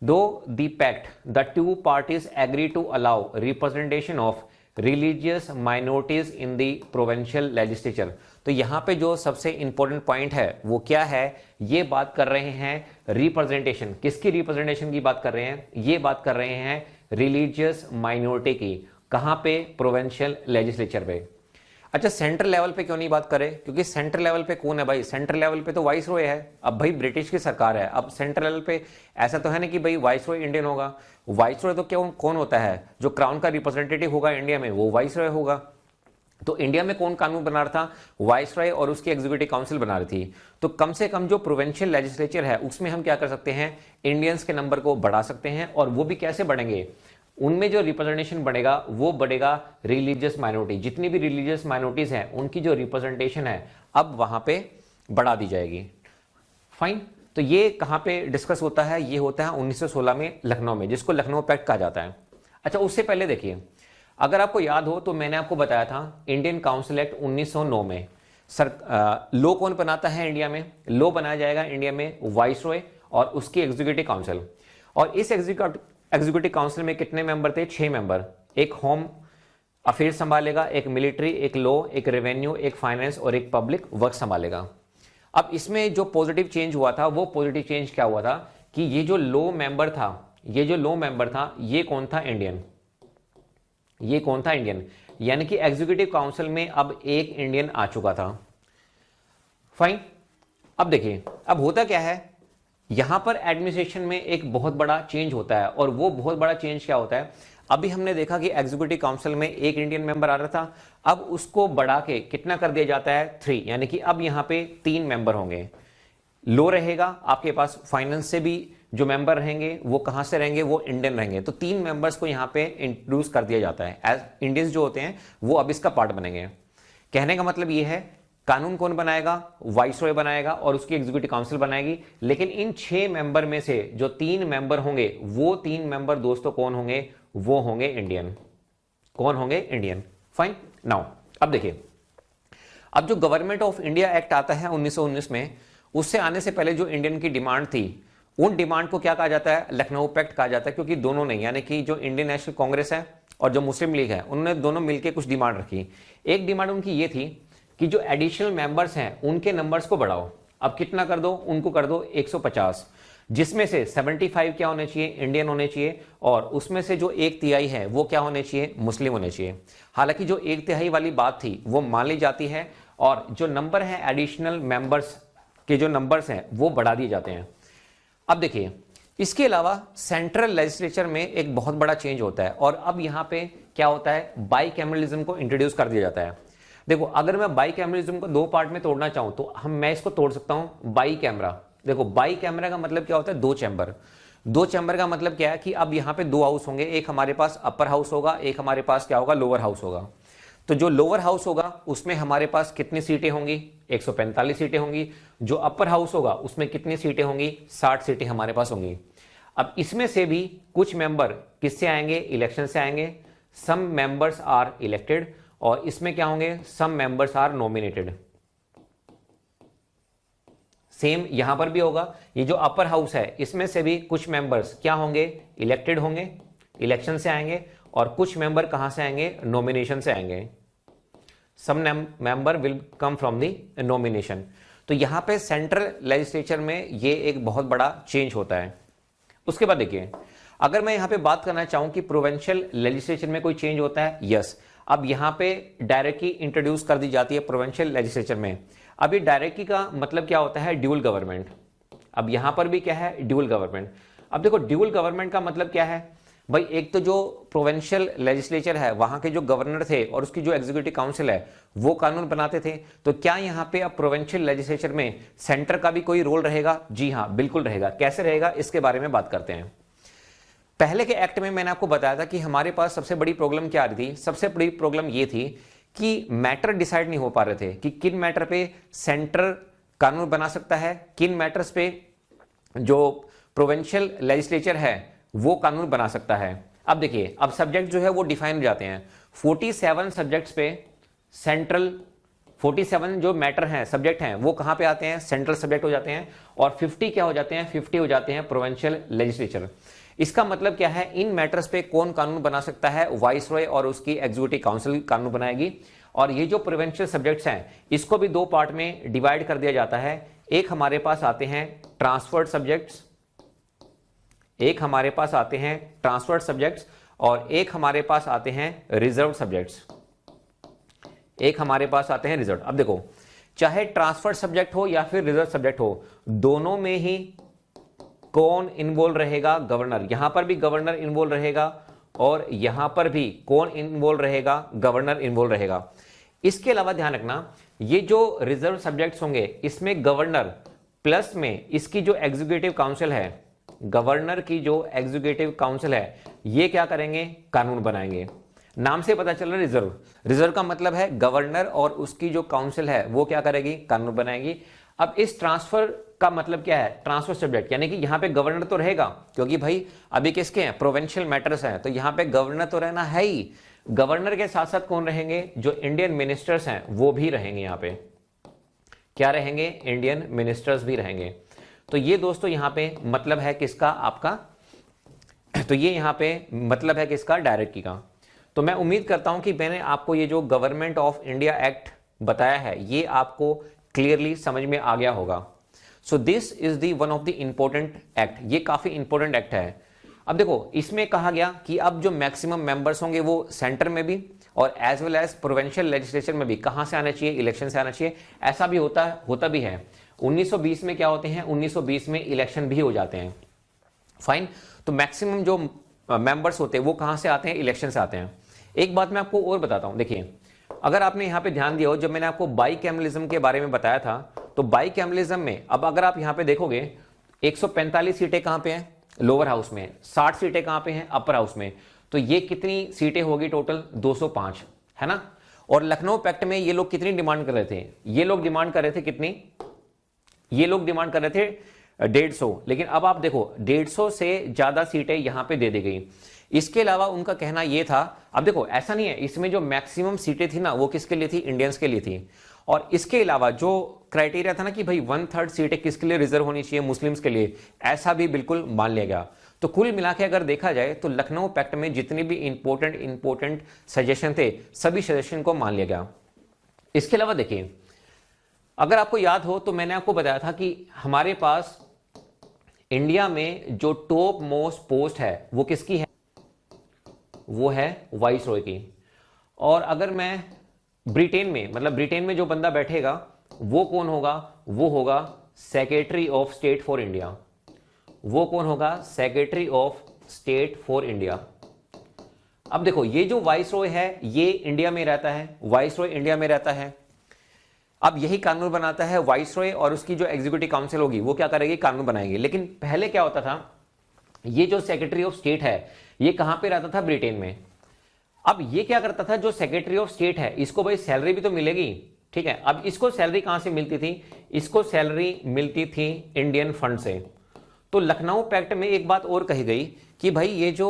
Though the pact, the two parties agree to allow representation of religious minorities in the provincial legislature. तो यहां पे जो सबसे इंपॉर्टेंट पॉइंट है वो क्या है, ये बात कर रहे हैं रिप्रेजेंटेशन। किसकी रिप्रेजेंटेशन की बात कर रहे हैं, ये बात कर रहे हैं रिलीजियस माइनॉरिटी की। कहां पे, प्रोविंशियल लेजिस्लेचर पे। अच्छा, सेंट्रल लेवल पे क्यों नहीं बात करें, क्योंकि सेंट्रल लेवल पे कौन है भाई, सेंट्रल लेवल पे तो वाइसरॉय है। अब भाई ब्रिटिश की सरकार है, अब सेंट्रल लेवल पे ऐसा तो है ना कि भाई वाइसरॉय इंडियन होगा। वाइसरॉय तो क्यों, कौन होता है, जो क्राउन का रिप्रेजेंटेटिव होगा इंडिया में वो वाइसरॉय होगा। तो इंडिया में कौन कानून बना रहा था, वाइसरॉय और उसकी एग्जीक्यूटिव काउंसिल बना रही थी। तो कम से कम जो प्रोविंशियल लेजिस्लेचर है उसमें हम क्या कर सकते हैं, इंडियंस के नंबर को बढ़ा सकते हैं। और वो भी कैसे बढ़ेंगे, उनमें जो रिप्रेजेंटेशन बढ़ेगा वो बढ़ेगा रिलीजियस माइनॉरिटी। जितनी भी रिलीजियस माइनॉरिटीज हैं उनकी जो रिप्रेजेंटेशन है अब वहां पे बढ़ा दी जाएगी। फाइन, तो ये कहां पे डिस्कस होता है, ये होता है 1916 में लखनऊ में, जिसको लखनऊ पैक्ट कहा जाता है। अच्छा, उससे पहले देखिए, अगर आपको याद हो तो मैंने आपको बताया था इंडियन काउंसिल एक्ट 1909 में लॉ कौन बनाता है इंडिया में, लॉ बनाया जाएगा इंडिया में वाइसरॉय और उसकी एग्जीक्यूटिव काउंसिल। और इस एग्जीक्यूटिव काउंसिल में कितने मेंबर थे, 6 मेंबर। एक होम अफेयर संभालेगा, एक मिलिट्री, एक लॉ, एक रेवेन्यू, एक फाइनेंस और एक पब्लिक वर्क संभालेगा। अब इसमें जो पॉजिटिव चेंज हुआ था वो पॉजिटिव चेंज क्या हुआ था कि ये जो लॉ मेंबर था, ये कौन था, इंडियन। ये कौन था, इंडियन। यानी कि एग्जीक्यूटिव काउंसिल में अब एक इंडियन आ चुका था। फाइन, अब देखिए अब होता क्या है, यहां पर एडमिनिस्ट्रेशन में एक बहुत बड़ा चेंज होता है। और वो बहुत बड़ा चेंज क्या होता है, अभी हमने देखा कि एग्जीक्यूटिव काउंसिल में एक इंडियन मेंबर आ रहा था, अब उसको बढ़ा के कितना कर दिया जाता है, 3। यानी कि अब यहां पे 3 मेंबर होंगे। लो रहेगा आपके पास, फाइनेंस से भी जो मेंबर रहेंगे वो कहां से रहेंगे, वो इंडियन रहेंगे। तो 3 मेंबर्स को यहां पे इंट्रोड्यूस कर दिया जाता है एज इंडियंस जो होते हैं वो अब इसका पार्ट बनेंगे। कहने का मतलब ये है कानून कौन बनाएगा? वाइसरॉय बनाएगा और उसकी एग्जीक्यूटिव काउंसिल बनाएगी। लेकिन इन 6 मेंबर में से जो 3 मेंबर होंगे, वो 3 मेंबर दोस्तों कौन होंगे? वो होंगे इंडियन। कौन होंगे? इंडियन। फाइन। नाउ अब देखिए, अब जो गवर्नमेंट ऑफ इंडिया एक्ट आता है 1919 में, उससे आने से पहले जो इंडियन की डिमांड थी, उन डिमांड को क्या कहा जाता है? लखनऊ पैक्ट कहा जाता है। क्योंकि दोनों ने, यानी कि जो इंडियन नेशनल कांग्रेस है और जो मुस्लिम लीग है, उन्होंने दोनों मिलकर कुछ डिमांड रखी। एक डिमांड उनकी ये थी कि जो एडिशनल मेंबर्स हैं उनके नंबर्स को बढ़ाओ। अब कितना कर दो? उनको कर दो 150, जिसमें से 75 क्या होने चाहिए? इंडियन होने चाहिए। और उसमें से जो 1/3 है वो क्या होने चाहिए? मुस्लिम होने चाहिए। हालांकि जो 1/3 वाली बात थी वो मान ली जाती है, और जो नंबर है एडिशनल मेंबर्स के, जो नंबर्स हैं वो बढ़ा दिए जाते हैं। अब देखिए, इसके अलावा सेंट्रल लेजिस्लेचर में एक बहुत बड़ा चेंज होता है, और अब यहां पे क्या होता है? बाइकैमरलिज्म को इंट्रोड्यूस कर दिया जाता है। देखो, अगर मैं बाइकैमरलिज्म को 2 पार्ट में तोड़ना चाहूं तो मैं इसको तोड़ सकता हूं बाई कैमरा। देखो, बाई कैमरा का मतलब क्या होता है? 2 चैम्बर। 2 चैम्बर का मतलब क्या है कि अब यहां पे 2 हाउस होंगे, एक हमारे पास अपर हाउस होगा, एक हमारे पास क्या होगा? लोअर हाउस होगा। तो जो लोअर हाउस होगा उसमें हमारे पास कितनी सीटें होंगी? 145 सीटें होंगी। जो अपर हाउस होगा उसमें कितनी सीटें होंगी? 60 सीटें हमारे पास होंगी। अब इसमें से भी कुछ मेंबर किससे आएंगे? इलेक्शन से आएंगे। सम मेंबर्स आर इलेक्टेड, और इसमें क्या होंगे? Some members are nominated. Same यहां पर भी होगा। ये जो अपर हाउस है इसमें से भी कुछ मेंबर्स क्या होंगे? इलेक्टेड होंगे, इलेक्शन से आएंगे, और कुछ मेंबर कहां से आएंगे? नॉमिनेशन से आएंगे। Some member will come from the nomination. तो यहां पे सेंट्रल लेजिस्लेचर में ये एक बहुत बड़ा चेंज होता है। उसके बाद देखिए, अगर मैं यहां पे बात करना चाहूं कि प्रोविंशियल लेजिस्लेचर में कोई चेंज होता है, यस। अब यहां पे डायरेक्टली इंट्रोड्यूस कर दी जाती है प्रोविंशियल लेजिस्लेचर में। अब ये डायरेक्टली का मतलब क्या होता है? Dual government. अब यहां पर भी क्या है? Dual government. अब देखो, ड्यूल गवर्नमेंट का मतलब क्या है भाई? एक तो जो प्रोविंशियल लेजिस्लेचर है, वहां के जो गवर्नर थे और उसकी जो एग्जीक्यूटिव काउंसिल है, वो कानून बनाते थे। तो क्या यहां पे अब प्रोविंशियल लेजिस्लेचर में सेंटर का भी कोई रोल रहेगा? जी हां, बिल्कुल रहेगा। कैसे रहेगा, इसके बारे में बात करते हैं। पहले के एक्ट में मैंने आपको बताया था कि हमारे पास सबसे बड़ी प्रॉब्लम क्या आ रही थी? सबसे बड़ी प्रॉब्लम ये थी कि मैटर डिसाइड नहीं हो पा रहे थे कि किन मैटर पे सेंटर कानून बना सकता है, किन मैटर्स पे जो प्रोविंशियल लेजिस्लेचर है वो कानून बना सकता है। अब देखिए, अब सब्जेक्ट जो है वो डिफाइन हो जाते हैं। 47 सब्जेक्ट्स पे सेंट्रल, 47 जो मैटर हैं, सब्जेक्ट हैं, वो कहां पे आते हैं? सेंट्रल सब्जेक्ट हो जाते हैं। और 50 क्या हो जाते हैं? 50 हो जाते हैं प्रोविंशियल लेजिस्लेचर। इसका मतलब क्या है? इन मैटर्स पे कौन कानून बना सकता है? वाइसरॉय और उसकी एग्जीक्यूटिव काउंसिल कानून बनाएगी। और ये जो प्रोविंशियल सब्जेक्ट्स हैं, इसको भी 2 पार्ट में डिवाइड कर दिया जाता है। एक हमारे पास आते हैं ट्रांसफर्ड सब्जेक्ट्स, एक हमारे पास आते हैं ट्रांसफर्ड सब्जेक्ट्स, और एक हमारे पास आते हैं रिजर्व सब्जेक्ट्स। एक हमारे पास आते हैं रिजर्व। अब देखो, चाहे ट्रांसफर्ड सब्जेक्ट हो या फिर रिजर्व सब्जेक्ट हो, दोनों में ही कौन इन्वॉल्व रहेगा? गवर्नर। यहां पर भी गवर्नर इन्वॉल्व रहेगा, और यहां पर भी कौन इन्वॉल्व रहेगा? गवर्नर इन्वॉल्व रहेगा। इसके अलावा ध्यान रखना, ये जो रिजर्व सब्जेक्ट्स होंगे, इसमें गवर्नर प्लस में इसकी जो एग्जीक्यूटिव काउंसिल है, गवर्नर की जो एग्जीक्यूटिव काउंसिल है, ये क्या करेंगे? कानून बनाएंगे। नाम से पता चल रहा है रिजर्व। रिजर्व का मतलब है गवर्नर और उसकी जो काउंसिल है वो क्या करेगी? कानून बनाएगी। अब इस ट्रांसफर का मतलब क्या है? ट्रांसफर सब्जेक्ट, यानी कि यहां पे गवर्नर तो रहेगा, क्योंकि भाई अभी किसके हैं? प्रोविंशियल मैटर्स हैं, तो यहां पे गवर्नर तो रहना है ही। गवर्नर के साथ साथ कौन रहेंगे? जो इंडियन मिनिस्टर्स हैं वो भी रहेंगे। यहां पे क्या रहेंगे? इंडियन मिनिस्टर्स भी रहेंगे। तो ये दोस्तों यहां पे मतलब है किसका? आपका, तो ये यहां पे मतलब है किसका? डायरेक्टरी का। तो मैं उम्मीद करता हूं कि मैंने आपको ये जो गवर्नमेंट ऑफ इंडिया एक्ट बताया है, ये आपको क्लियरली समझ में आ गया होगा। So this is the one of the important act. ये काफी इंपॉर्टेंट एक्ट है। अब देखो, इसमें कहा गया कि अब जो मैक्सिमम मेंबर्स होंगे वो सेंटर में भी और as well as provincial legislature में भी कहां से आना चाहिए? इलेक्शन से आना चाहिए। ऐसा भी होता भी है। 1920 में क्या होते हैं? 1920 में इलेक्शन भी हो जाते हैं। फाइन। तो मैक्सिमम जो मेंबर्स होते हैं वो कहां से आते हैं? इलेक्शन से आते हैं। एक बात मैं आपको और बताता हूं। देखिए, अगर आपने यहां पे ध्यान दिया हो, जब मैंने आपको बाइकैमरलिज्म के बारे में बताया था, तो बाइकैमरलिज्म में अब अगर आप यहां पे देखोगे 145 सीटें कहां पे हैं? लोअर हाउस में। 60 सीटें कहां पे हैं? अपर हाउस में। तो ये कितनी सीटें होगी टोटल? 205, है ना। और लखनऊ पैक्ट में ये लोग कितनी डिमांड कर रहे थे? ये लोग डिमांड कर रहे थे कितनी? ये लोग डिमांड कर रहे थे 150, लेकिन अब आप देखो 150 से ज्यादा सीटें यहां पे दे दी गई। इसके अलावा उनका कहना यह था, अब देखो ऐसा नहीं है, इसमें जो मैक्सिमम सीटें थी ना वो किसके लिए थी? इंडियंस के लिए थी। और इसके अलावा जो क्राइटेरिया था ना कि भाई 1/3 सीटें किसके लिए रिजर्व होनी चाहिए? मुस्लिम्स के लिए, ऐसा भी बिल्कुल मान लिया गया। तो कुल मिला के अगर देखा जाए तो लखनऊ पैक्ट में जितने भी इंपॉर्टेंट सजेशन थे सभी सजेशन को मान लिया गया। इसके अलावा देखिए, अगर आपको याद हो तो मैंने आपको बताया था कि हमारे पास इंडिया में जो टॉप मोस्ट पोस्ट है वो किसकी है? वो है वाइसरॉय की। और अगर मैं ब्रिटेन में, मतलब ब्रिटेन में जो बंदा बैठेगा वो कौन होगा? वो होगा secretary of state for India. वो कौन होगा? Secretary of state for India. अब देखो ये जो वाइसरॉय है ये इंडिया में रहता है, वाइसरॉय इंडिया में रहता है। अब यही कानून बनाता है वाइसरॉय, और उसकी जो एग्जीक्यूटिव काउंसिल होगी वो क्या करेगी? कानून बनाएगी। लेकिन पहले क्या होता था, ये जो सेक्रेटरी ऑफ स्टेट है ये कहां पे रहता था? ब्रिटेन में। अब ये क्या करता था, जो सेक्रेटरी ऑफ स्टेट है इसको भाई सैलरी भी तो मिलेगी, ठीक है। अब इसको सैलरी कहां से मिलती थी? इसको सैलरी मिलती थी इंडियन फंड से। तो लखनऊ पैक्ट में एक बात और कही गई कि भाई ये जो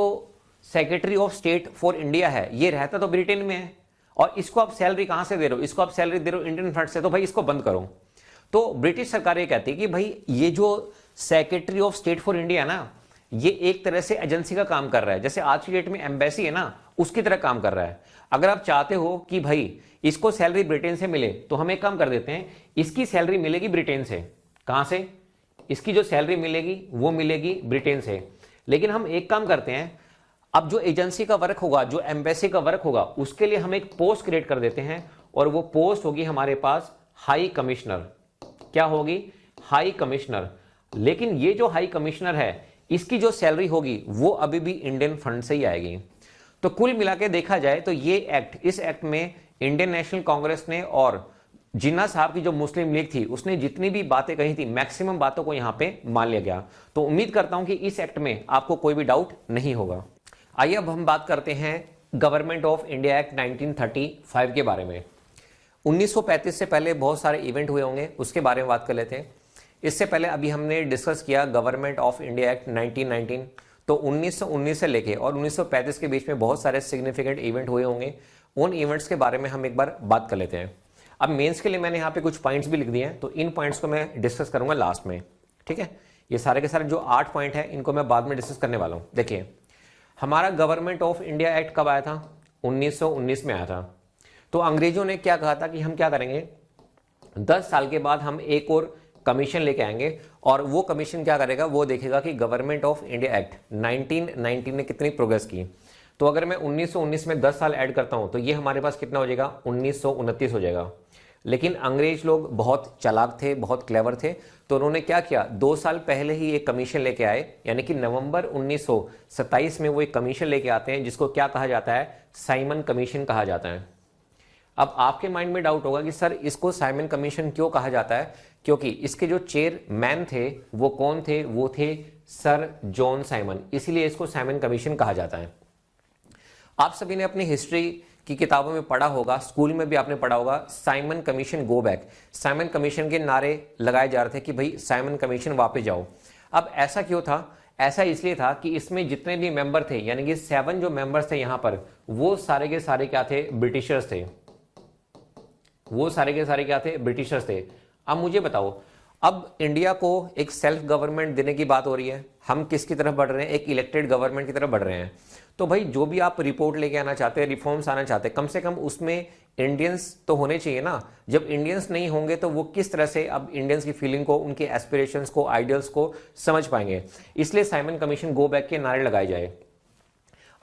secretary of state for India है ये रहता तो ब्रिटेन में है, और इसको आप सैलरी कहां से दे रहे हो? इसको आप सैलरी दे रहे हो इंडियन फंड से, तो भाई इसको बंद करो। तो ब्रिटिश सरकार ये कहती है कि भाई ये जो secretary of state for India ना ये एक तरह से एजेंसी का काम कर रहा है, जैसे आज की डेट में एम्बेसी है ना उसकी तरह काम कर रहा है। अगर आप चाहते हो कि भाई इसको सैलरी ब्रिटेन से मिले तो हम एक काम कर देते हैं, इसकी सैलरी मिलेगी ब्रिटेन से। कहां से? इसकी जो सैलरी मिलेगी वो मिलेगी ब्रिटेन से। लेकिन हम एक काम करते हैं, अब जो एजेंसी का वर्क होगा, जो एम्बेसी का वर्क होगा, उसके लिए हम एक पोस्ट क्रिएट कर देते हैं, और वो पोस्ट होगी हमारे पास हाई कमिश्नर। क्या होगी? High commissioner. लेकिन ये जो हाई कमिश्नर है इसकी जो सैलरी होगी वो अभी भी इंडियन फंड से ही आएगी। तो कुल मिला के देखा जाए तो ये एक्ट, इस एक्ट में इंडियन नेशनल कांग्रेस ने और जिन्ना साहब की जो मुस्लिम लीग थी उसने जितनी भी बातें कही थी मैक्सिमम बातों को यहां पे मान लिया गया। तो उम्मीद करता हूं कि इस एक्ट में आपको कोई भी डाउट नहीं होगा। आइए अब हम बात करते हैं गवर्नमेंट ऑफ इंडिया एक्ट 1935 के बारे में। 1935 से पहले बहुत सारे इवेंट हुए होंगे, उसके बारे में बात कर लेते हैं। इससे पहले अभी हमने डिस्कस किया गवर्नमेंट ऑफ इंडिया एक्ट 1919। तो 1919 से लेके और 1935 के बीच में बहुत सारे सिग्निफिकेंट इवेंट हुए होंगे। उन इवेंट्स के बारे में हम एक बार बात कर लेते हैं। अब मेंस के लिए मैंने यहाँ पे कुछ पॉइंट्स भी लिख दिए हैं, तो इन पॉइंट्स को मैं डिस्कस करूंगा लास्ट में, ठीक है। ये सारे के सारे जो 8 पॉइंट है इनको मैं बाद में डिस्कस करने वाला हूँ। देखिए, हमारा गवर्नमेंट ऑफ इंडिया एक्ट कब आया था? 1919 में आया था। तो अंग्रेजों ने क्या कहा था कि हम क्या करेंगे, 10 साल के बाद हम एक और कमीशन लेके आएंगे, और वो कमीशन क्या करेगा, वो देखेगा कि गवर्नमेंट ऑफ इंडिया एक्ट 1919 ने कितनी प्रोग्रेस की। तो अगर मैं 1919 में 10 साल ऐड करता हूं तो ये हमारे पास कितना हो जाएगा, 1929 हो जाएगा। लेकिन अंग्रेज लोग बहुत चालाक थे, बहुत क्लेवर थे, तो उन्होंने क्या किया, 2 साल पहले ही एक कमीशन लेके आए, यानी कि नवंबर 1927 में वो एक कमीशन लेके आते हैं जिसको क्या कहा जाता है, साइमन कमीशन कहा जाता है। अब आपके माइंड में डाउट होगा कि सर इसको साइमन कमीशन क्यों कहा जाता है, क्योंकि इसके जो चेयरमैन थे वो कौन थे, वो थे सर जॉन साइमन, इसीलिए इसको साइमन कमीशन कहा जाता है। आप सभी ने अपनी हिस्ट्री की किताबों में पढ़ा होगा, स्कूल में भी आपने पढ़ा होगा, Simon commission go back. Simon commission के नारे लगाए जा रहे थे कि भाई साइमन कमीशन वापस जाओ। अब ऐसा क्यों था, ऐसा इसलिए था कि इसमें जितने भी मेंबर थे, यानी कि 7 जो मेंबर्स थे यहां पर, वो सारे के सारे क्या थे, ब्रिटिशर्स थे। वो सारे के सारे क्या थे, ब्रिटिशर्स थे। अब मुझे बताओ, अब इंडिया को एक सेल्फ गवर्नमेंट देने की बात हो रही है, हम किसकी तरफ बढ़ रहे हैं, एक इलेक्टेड गवर्नमेंट की तरफ बढ़ रहे हैं। तो भाई जो भी आप रिपोर्ट लेके आना चाहते हैं, रिफॉर्म्स आना चाहते हैं, कम से कम उसमें इंडियंस तो होने चाहिए ना। जब इंडियंस नहीं होंगे तो वो किस तरह से अब इंडियंस की फीलिंग को, उनके एस्पिरेशंस को, आइडियल्स को समझ पाएंगे। इसलिए साइमन कमीशन गो बैक के नारे लगाए जाए।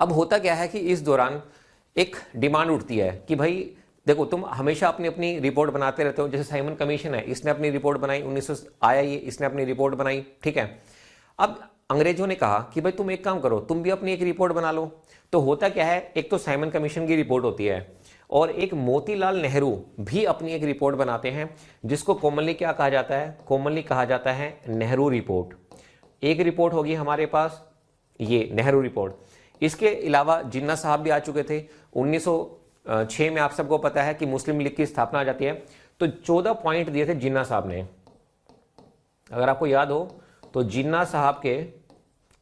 अब होता क्या है कि इस दौरान एक डिमांड उठती है कि भाई देखो, तुम हमेशा अपनी अपनी रिपोर्ट बनाते रहते हो। जैसे साइमन कमीशन है, इसने अपनी रिपोर्ट बनाई, 1900 आया ये, इसने अपनी रिपोर्ट बनाई, ठीक है। अब अंग्रेजों ने कहा कि भाई तुम एक काम करो, तुम भी अपनी एक रिपोर्ट बना लो। तो होता क्या है, एक तो साइमन कमीशन की रिपोर्ट होती है, और एक मोतीलाल नेहरू भी अपनी एक रिपोर्ट बनाते हैं, जिसको कॉमनली क्या कहा जाता है, कॉमनली कहा जाता है नेहरू रिपोर्ट। एक रिपोर्ट होगी हमारे पास, ये नेहरू रिपोर्ट। इसके अलावा जिन्ना साहब भी आ चुके थे, 2006 में आप सबको पता है कि मुस्लिम लीग की स्थापना आ जाती है। तो 14 पॉइंट दिए थे जिन्ना साहब ने, अगर आपको याद हो तो जिन्ना साहब के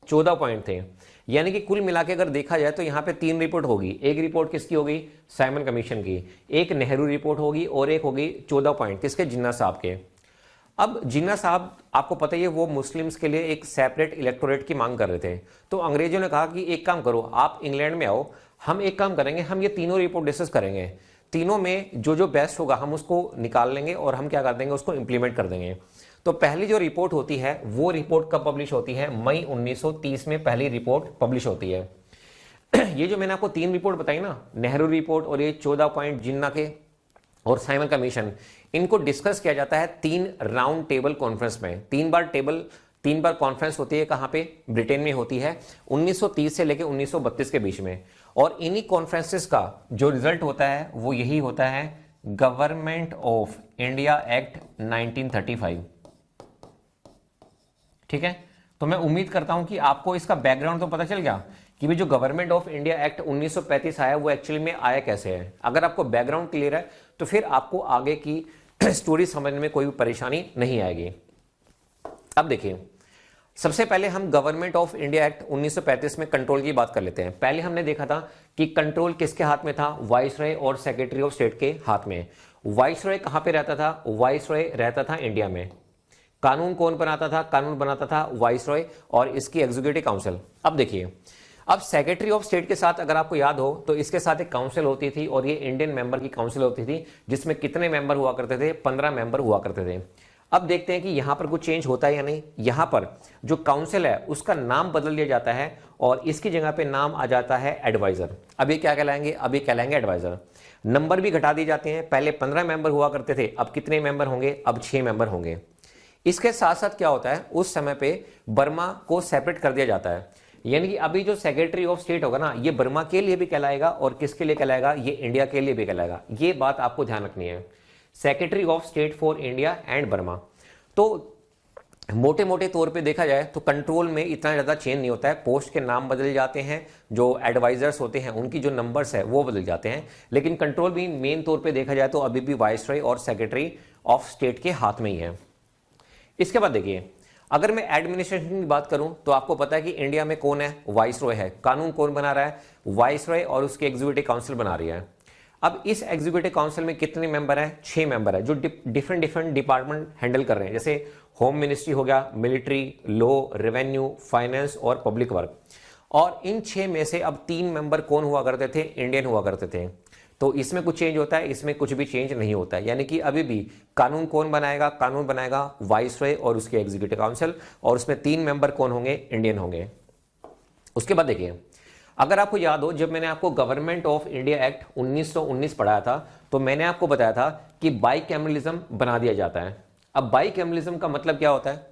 14 पॉइंट थे। यानी कि कुल मिला के अगर देखा जाए तो यहाँ पे 3 रिपोर्ट होगी। एक रिपोर्ट किसकी होगी? साइमन कमीशन की। एक नेहरू रिपोर्ट होगी और एक होगी 14 पॉइंट किसके? जिन्ना साहब के। अब जिन्ना साहब आपको पता ही है वो मुस्लिम्स के लिए एक सेपरेट इलेक्टोरेट की मांग कर रहे थे। तो अंग्रेजों ने कहा कि एक काम करो, आप इंग्लैंड में आओ, हम एक काम करेंगे, हम ये तीनों रिपोर्ट डिस्कस करेंगे, तीनों में जो जो बेस्ट होगा हम उसको निकाल लेंगे और हम क्या कर देंगे, उसको इंप्लीमेंट कर देंगे। तो पहली जो रिपोर्ट होती है वो रिपोर्ट कब पब्लिश होती है? मई 1930 में पहली रिपोर्ट पब्लिश होती है। ये जो मैंने आपको 3 रिपोर्ट बताई ना, नेहरू रिपोर्ट और ये 14 पॉइंट जिन्ना के और साइमन कमीशन, इनको डिस्कस किया जाता है 3 राउंड टेबल कॉन्फ्रेंस में। 3 बार कॉन्फ्रेंस होती है। कहां पे? ब्रिटेन में होती है 1930 से लेकर 1932 के बीच में। और इन्हीं कॉन्फ्रेंसेस का जो रिजल्ट होता है वो यही होता है, गवर्नमेंट ऑफ इंडिया एक्ट 1935। ठीक है, तो मैं उम्मीद करता हूं कि आपको इसका बैकग्राउंड तो पता चल गया कि भाई जो गवर्नमेंट ऑफ इंडिया एक्ट 1935 आया वो एक्चुअली में आया कैसे है। अगर आपको बैकग्राउंड क्लियर है तो फिर आपको आगे की स्टोरी समझने में कोई भी परेशानी नहीं आएगी। अब देखिए, सबसे पहले हम गवर्नमेंट ऑफ इंडिया एक्ट 1935 में कंट्रोल की बात कर लेते हैं। पहले हमने देखा था कि कंट्रोल किसके हाथ में था? वाइसरॉय और सेक्रेटरी ऑफ स्टेट के हाथ में। वाइसरॉय कहां पे रहता था? वाइसरॉय रहता था इंडिया में। कानून कौन बनाता था? कानून बनाता था वाइसरॉय और इसकी एग्जीक्यूटिव काउंसिल। अब देखिए, अब सेक्रेटरी ऑफ स्टेट के साथ अगर आपको याद हो तो इसके साथ एक काउंसिल होती थी और ये इंडियन मेंबर की काउंसिल होती थी, जिसमें कितने मेंबर हुआ करते थे? 15 मेंबर हुआ करते थे। अब देखते हैं कि यहां पर कुछ चेंज होता है या नहीं। यहां पर जो काउंसिल है उसका नाम बदल दिया जाता है और इसकी जगह पे नाम आ जाता है एडवाइजर। अब ये क्या कहलाएंगे? अब ये कहलाएंगे एडवाइजर। नंबर भी घटा दिए जाते हैं, पहले 15 मेंबर हुआ करते थे, अब कितने मेंबर होंगे? अब 6 मेंबर होंगे। इसके साथ साथ क्या होता है, उस समय पे बर्मा को सेपरेट कर दिया जाता है। यानी कि अभी जो सेक्रेटरी ऑफ स्टेट होगा ना, ये बर्मा के लिए भी कहलाएगा और किसके लिए कहलाएगा? ये इंडिया के लिए भी कहलाएगा। ये बात आपको ध्यान रखनी है, secretary of state for India and Burma. तो मोटे मोटे तौर पे देखा जाए तो कंट्रोल में इतना ज्यादा चेंज नहीं होता है। पोस्ट के नाम बदल जाते हैं, जो एडवाइजर्स होते हैं उनकी जो नंबर्स है वो बदल जाते हैं, लेकिन कंट्रोल भी मेन तौर पे देखा जाए तो अभी भी वाइसरॉय और सेक्रेटरी ऑफ स्टेट के हाथ में ही है। इसके बाद देखिए, अगर मैं एडमिनिस्ट्रेशन की बात करूं तो आपको पता है कि इंडिया में कौन है? वाइसरॉय है। कानून कौन बना रहा है? वाइसरॉय और उसकी एग्जीक्यूटिव काउंसिल बना रही है। अब इस एग्जीक्यूटिव काउंसिल में कितने मेंबर हैं? 6 मेंबर है, जो डिफरेंट डिपार्टमेंट हैंडल कर रहे हैं, जैसे होम मिनिस्ट्री हो गया, मिलिट्री, लॉ, रेवेन्यू, फाइनेंस और पब्लिक वर्क। और इन 6 में से अब 3 मेंबर कौन हुआ करते थे? इंडियन हुआ करते थे। तो इसमें कुछ चेंज होता है, इसमें कुछ भी चेंज नहीं होता है। यानी कि अभी भी कानून कौन बनाएगा? कानून बनाएगा वाइसरॉय और उसकी एग्जीक्यूटिव काउंसिल, और उसमें 3 मेंबर कौन होंगे? इंडियन होंगे। उसके बाद देखिए, अगर आपको याद हो, जब मैंने आपको गवर्नमेंट ऑफ इंडिया एक्ट 1919 पढ़ाया था तो मैंने आपको बताया था कि बाइकैमरलिज्म बना दिया जाता है। अब बाइकैमरलिज्म का मतलब क्या होता है?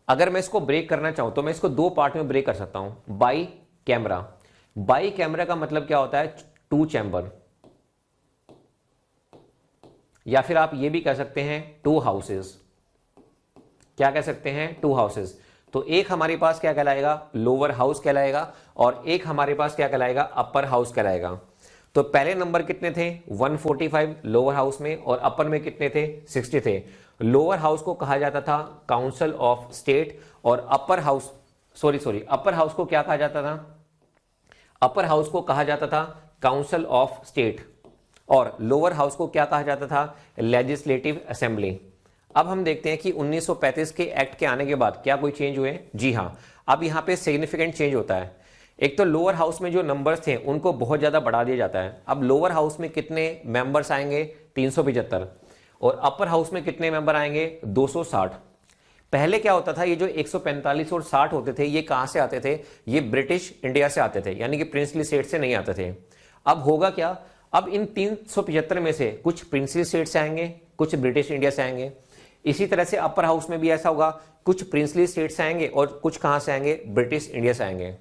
अगर मैं इसको ब्रेक करना चाहूं तो मैं इसको 2 पार्ट में ब्रेक कर सकता हूं। बाई कैमरा का मतलब क्या होता है? 2 चैम्बर, या फिर आप ये भी कह सकते हैं 2 हाउसेस। क्या कह सकते हैं? 2 हाउसेस। तो एक हमारे पास क्या कहलाएगा? लोअर हाउस कहलाएगा, और एक हमारे पास क्या कहलाएगा? अपर हाउस कहलाएगा। तो पहले नंबर कितने थे? 145 लोअर हाउस में, और अपर में कितने थे? 60 थे। लोअर हाउस को कहा जाता था काउंसिल ऑफ स्टेट, और अपर हाउस को क्या कहा जाता था? अपर हाउस को कहा जाता था काउंसिल ऑफ स्टेट, और लोअर हाउस को क्या कहा जाता था? Legislative assembly. अब हम देखते हैं कि 1935 के एक्ट के आने के बाद क्या कोई चेंज हुए? जी हां, अब यहां पे सिग्निफिकेंट चेंज होता है। एक तो लोअर हाउस में जो नंबर्स थे उनको बहुत ज्यादा बढ़ा दिया जाता है। अब लोअर हाउस में कितने मेंबर्स आएंगे? 375, और अपर हाउस में कितने मेंबर आएंगे? 260। पहले क्या होता था, ये जो 145 और 60 होते थे, ये कहां से आते थे? ये ब्रिटिश इंडिया से आते थे, यानी कि प्रिंसली स्टेट से नहीं आते थे। अब होगा क्या? अब इन 375 में से कुछ प्रिंसली स्टेट से आएंगे, कुछ ब्रिटिश इंडिया से आएंगे। इसी तरह से अपर हाउस में भी ऐसा होगा, कुछ प्रिंसली स्टेट से आएंगे और कुछ कहां से आएंगे? ब्रिटिश इंडिया से आएंगे।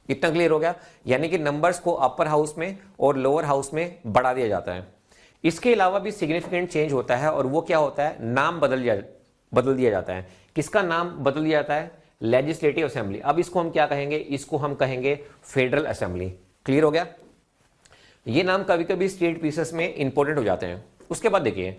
इतना क्लियर हो गया? यानी कि नंबर्स को अपर हाउस में और लोअर हाउस में बढ़ा दिया जाता है। इसके अलावा भी सिग्निफिकेंट चेंज होता है, और वो क्या होता है? नाम बदल दिया जाता है। किसका नाम बदल दिया जाता है? Legislative assembly. अब इसको हम क्या कहेंगे? इसको हम कहेंगे फेडरल असेंबली। क्लियर हो गया? ये नाम कभी कभी स्टेट पीसेस में इंपॉर्टेंट हो जाते हैं। उसके बाद देखिए,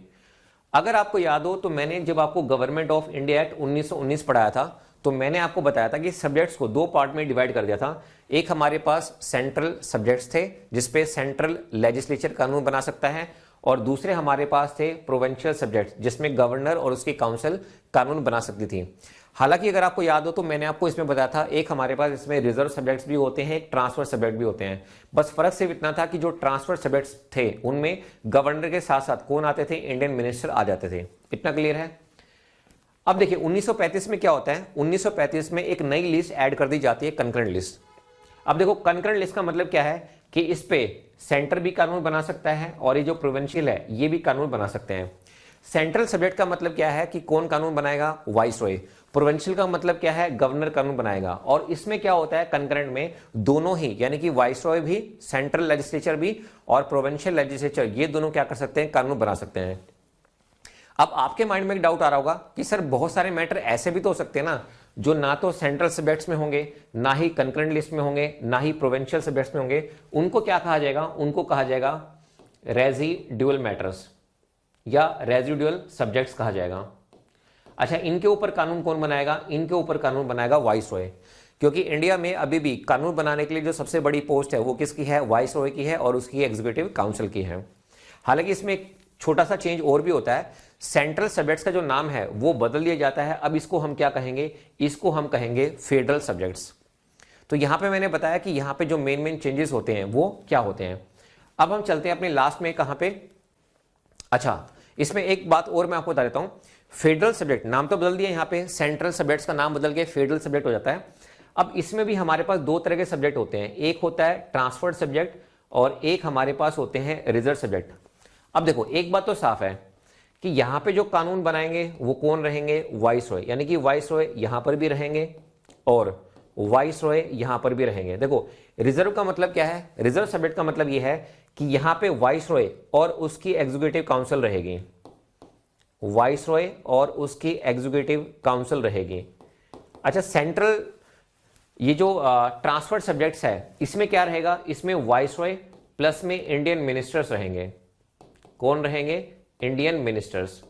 अगर आपको याद हो तो मैंने जब आपको गवर्नमेंट ऑफ इंडिया एक्ट 1919 पढ़ाया था तो मैंने आपको बताया था कि सब्जेक्ट्स को दो पार्ट में डिवाइड कर दिया था। एक हमारे पास सेंट्रल सब्जेक्ट्स थे जिसपे सेंट्रल लेजिस्लेचर कानून बना सकता है, और दूसरे हमारे पास थे प्रोविंशियल सब्जेक्ट्स जिसमें गवर्नर और उसकी काउंसिल कानून बना सकती थी। हालांकि अगर आपको याद हो तो मैंने आपको इसमें बताया था एक हमारे पास इसमें रिजर्व सब्जेक्ट्स भी होते हैं, एक ट्रांसफर सब्जेक्ट भी होते हैं। बस फर्क सिर्फ इतना था कि जो ट्रांसफर सब्जेक्ट्स थे उनमें गवर्नर के साथ साथ कौन आते थे, इंडियन मिनिस्टर आ जाते थे। इतना क्लियर है। अब देखिए 1935 में क्या होता है, 1935 में एक नई लिस्ट ऐड कर दी जाती है, कंकरेंट लिस्ट। अब देखो कंकरेंट लिस्ट का मतलब क्या है कि इस पे सेंटर भी कानून बना सकता है और ये जो प्रोविंशियल है ये भी कानून बना सकते हैं। सेंट्रल सब्जेक्ट का मतलब क्या है कि कौन कानून बनाएगा, वाइसरॉय। प्रोविंशियल का मतलब क्या है, गवर्नर कानून बनाएगा। और इसमें क्या होता है कंकरेंट में, दोनों ही यानी कि वाइसरॉय भी, सेंट्रल लेजिस्लेचर भी और प्रोविंशियल लेजिस्लेचर, ये दोनों क्या कर सकते हैं, कानून बना सकते हैं। अब आपके माइंड में एक डाउट आ रहा होगा कि सर बहुत सारे मैटर ऐसे भी तो हो सकते हैं ना जो ना तो सेंट्रल सब्जेक्ट्स में होंगे, ना ही कंकरेंट लिस्ट में होंगे, ना ही प्रोविंशियल सब्जेक्ट्स में होंगे। उनको क्या कहा जाएगा, उनको कहा जाएगा रेजिडुअल मैटर्स या रेजिडुअल सब्जेक्ट्स कहा जाएगा। अच्छा, इनके ऊपर कानून कौन बनाएगा, इनके ऊपर कानून बनाएगा वाइसरॉय। क्योंकि इंडिया में अभी भी कानून बनाने के लिए जो सबसे बड़ी पोस्ट है वो किसकी है, वाइसरॉय की है और उसकी एग्जीक्यूटिव काउंसिल की है। हालांकि इसमें एक छोटा सा चेंज और भी होता है, सेंट्रल सब्जेक्ट्स का जो नाम है वो बदल दिया जाता है। अब इसको हम क्या कहेंगे, इसको हम कहेंगे फेडरल सब्जेक्ट्स। तो यहां पे मैंने बताया कि यहां पे जो मेन चेंजेस होते हैं वो क्या होते हैं। अब हम चलते हैं अपने लास्ट में कहां पे, अच्छा इसमें एक बात और मैं आपको बता देता हूं। फेडरल सब्जेक्ट नाम तो बदल दिया, यहां पे सेंट्रल सब्जेक्ट्स का नाम बदल के फेडरल सब्जेक्ट हो जाता है। अब इसमें भी हमारे पास दो तरह के सब्जेक्ट होते हैं, एक होता है ट्रांसफर्ड सब्जेक्ट और एक हमारे पास होते हैं रिजर्व सब्जेक्ट। अब देखो एक बात तो साफ है कि यहां पे जो कानून बनाएंगे वो कौन रहेंगे, वाइसरॉय। यानी कि वाइसरॉय यहां पर भी रहेंगे और वाइसरॉय यहां पर भी रहेंगे। देखो रिजर्व का मतलब क्या है, रिजर्व सब्जेक्ट का मतलब यह है कि यहां पे वाइसरॉय और उसकी एग्जीक्यूटिव काउंसिल रहेगी, वाइसरॉय और उसकी एग्जीक्यूटिव काउंसिल रहेगी। अच्छा, सेंट्रल ये जो ट्रांसफर सब्जेक्ट्स है इसमें क्या रहेगा, इसमें वाइसरॉय प्लस में इंडियन मिनिस्टर्स रहेंगे। कौन रहेंगे, इंडियन मिनिस्टर्स।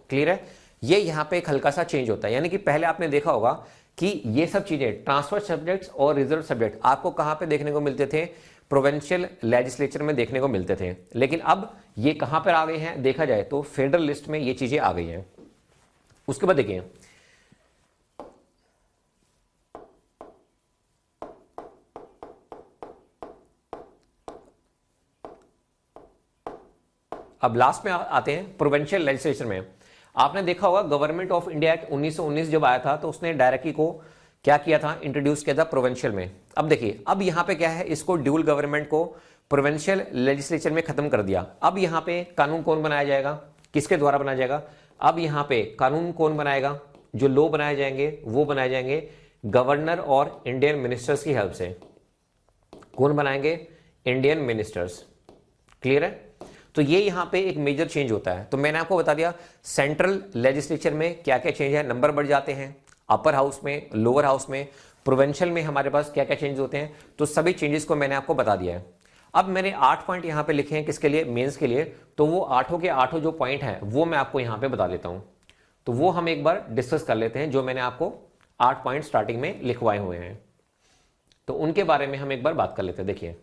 क्लियर है। ये यहां पे एक हल्का सा चेंज होता है, यानी कि पहले आपने देखा होगा कि ये सब चीजें ट्रांसफर सब्जेक्ट्स और रिजर्व सब्जेक्ट आपको कहां पे देखने को मिलते थे, प्रोविंशियल लेजिस्लेचर में देखने को मिलते थे। लेकिन अब ये कहां पर आ गए हैं, देखा जाए तो फेडरल लिस्ट में ये चीजें आ गई हैं। उसके बाद देखिए अब लास्ट में आते हैं प्रोविंशियल लेजिस्लेचर में। आपने देखा होगा गवर्नमेंट ऑफ इंडिया एक्ट 1919 जब आया था तो उसने डायरेक्टली को क्या किया था, इंट्रोड्यूस किया था प्रोविंशियल में। अब देखिए अब यहां पे क्या है, इसको ड्यूल गवर्नमेंट को प्रोविंशियल लेजिस्लेचर में खत्म कर दिया। अब यहां पे कानून कौन बनाया जाएगा, किसके द्वारा बनाया जाएगा, अब यहां पे कानून कौन बनाएगा, जो लॉ बनाए जाएंगे वो बनाए जाएंगे गवर्नर और इंडियन मिनिस्टर्स की हेल्प से। कौन बनाएंगे, इंडियन मिनिस्टर्स। क्लियर है। तो ये यहां पे एक मेजर चेंज होता है। तो मैंने आपको बता दिया सेंट्रल लेजिस्लेचर में क्या क्या चेंज है, नंबर बढ़ जाते हैं, अपर हाउस में, लोअर हाउस में, प्रोविंशियल में हमारे पास क्या क्या चेंज होते हैं। तो सभी चेंजेस को मैंने आपको बता दिया है। अब मैंने 8 पॉइंट यहां पे लिखे हैं किसके लिए, मेंस के लिए। तो वो 8 के 8 जो पॉइंट हैं वो मैं आपको यहां पे बता देता हूं। तो वो हम एक बार डिस्कस कर लेते हैं, जो मैंने आपको 8 पॉइंट स्टार्टिंग में लिखवाए हुए हैं। तो उनके बारे में हम एक बार बात कर लेते हैं। देखिए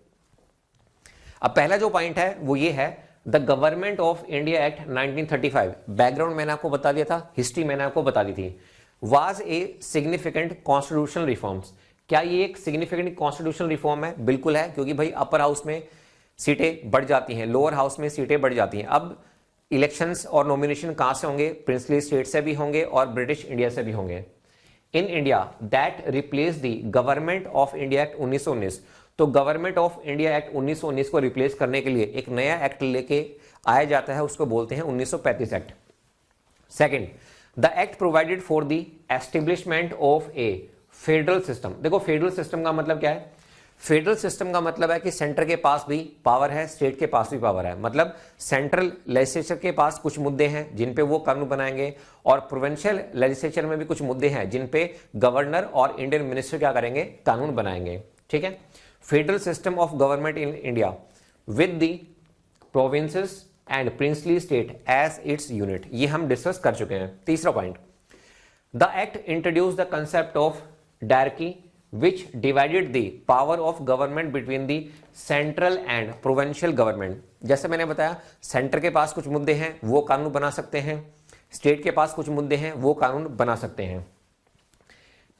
अब पहला जो पॉइंट है वो ये है, the government of India act 1935। Background मैंने आपको बता दिया था, हिस्ट्री मैंने आपको बता दी थी। Was a significant constitutional reforms. क्या ये एक सिग्निफिकेंट कॉन्स्टिट्यूशनल रिफॉर्म है, बिल्कुल है, क्योंकि भाई अपर हाउस में सीटें बढ़ जाती हैं, लोअर हाउस में सीटें बढ़ जाती हैं। अब इलेक्शंस और नॉमिनेशन कहां से होंगे, प्रिंसली स्टेट से भी होंगे और ब्रिटिश इंडिया से भी होंगे। In India that replace the government of India act 1919। तो गवर्नमेंट ऑफ इंडिया एक्ट 1919 को रिप्लेस करने के लिए एक नया एक्ट लेके आया जाता है, उसको बोलते हैं 1935 act. Second, the act provided for the establishment of A federal system. देखो फेडरल सिस्टम का मतलब क्या है, फेडरल सिस्टम का मतलब है कि सेंटर के पास भी पावर है, स्टेट के पास भी पावर है। मतलब सेंट्रल लेजिस्लेचर के पास कुछ मुद्दे हैं जिन पे वो कानून बनाएंगे और प्रोविंशियल लेजिस्लेचर में भी कुछ मुद्दे हैं जिन पे गवर्नर और इंडियन मिनिस्टर क्या करेंगे, कानून बनाएंगे। ठीक है। Federal system of government in India with the provinces and princely state as its unit. ये हम डिस्कस कर चुके हैं। तीसरा point, the act introduce the concept of diarchy which divided the power of government between the central and provincial government। जैसे मैंने बताया, centre के पास कुछ मुद्दे हैं वो कानून बना सकते हैं, स्टेट के पास कुछ मुद्दे हैं वो कानून बना सकते हैं।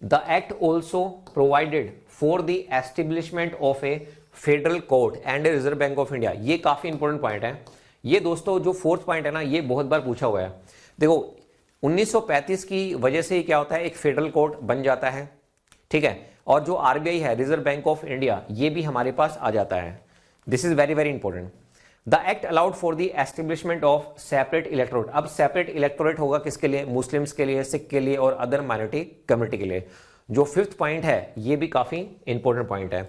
The act also provided for the establishment of A federal court and a reserve bank of India. ये काफी इंपॉर्टेंट पॉइंट है। ये दोस्तों जो फोर्थ पॉइंट है ना, ये बहुत बार पूछा हुआ है। देखो 1935 की वजह से क्या होता है, एक फेडरल कोर्ट बन जाता है, ठीक है, और जो आरबीआई है, रिजर्व बैंक ऑफ इंडिया, ये भी हमारे पास आ जाता है। This is very very important. The act allowed for the establishment of separate electorate. अब सेपरेट इलेक्टोरेट होगा किसके लिए, मुस्लिम्स के लिए, सिख के लिए और अदर माइनॉरिटी कम्युनिटी के लिए। जो फिफ्थ पॉइंट है ये भी काफी इंपॉर्टेंट पॉइंट है,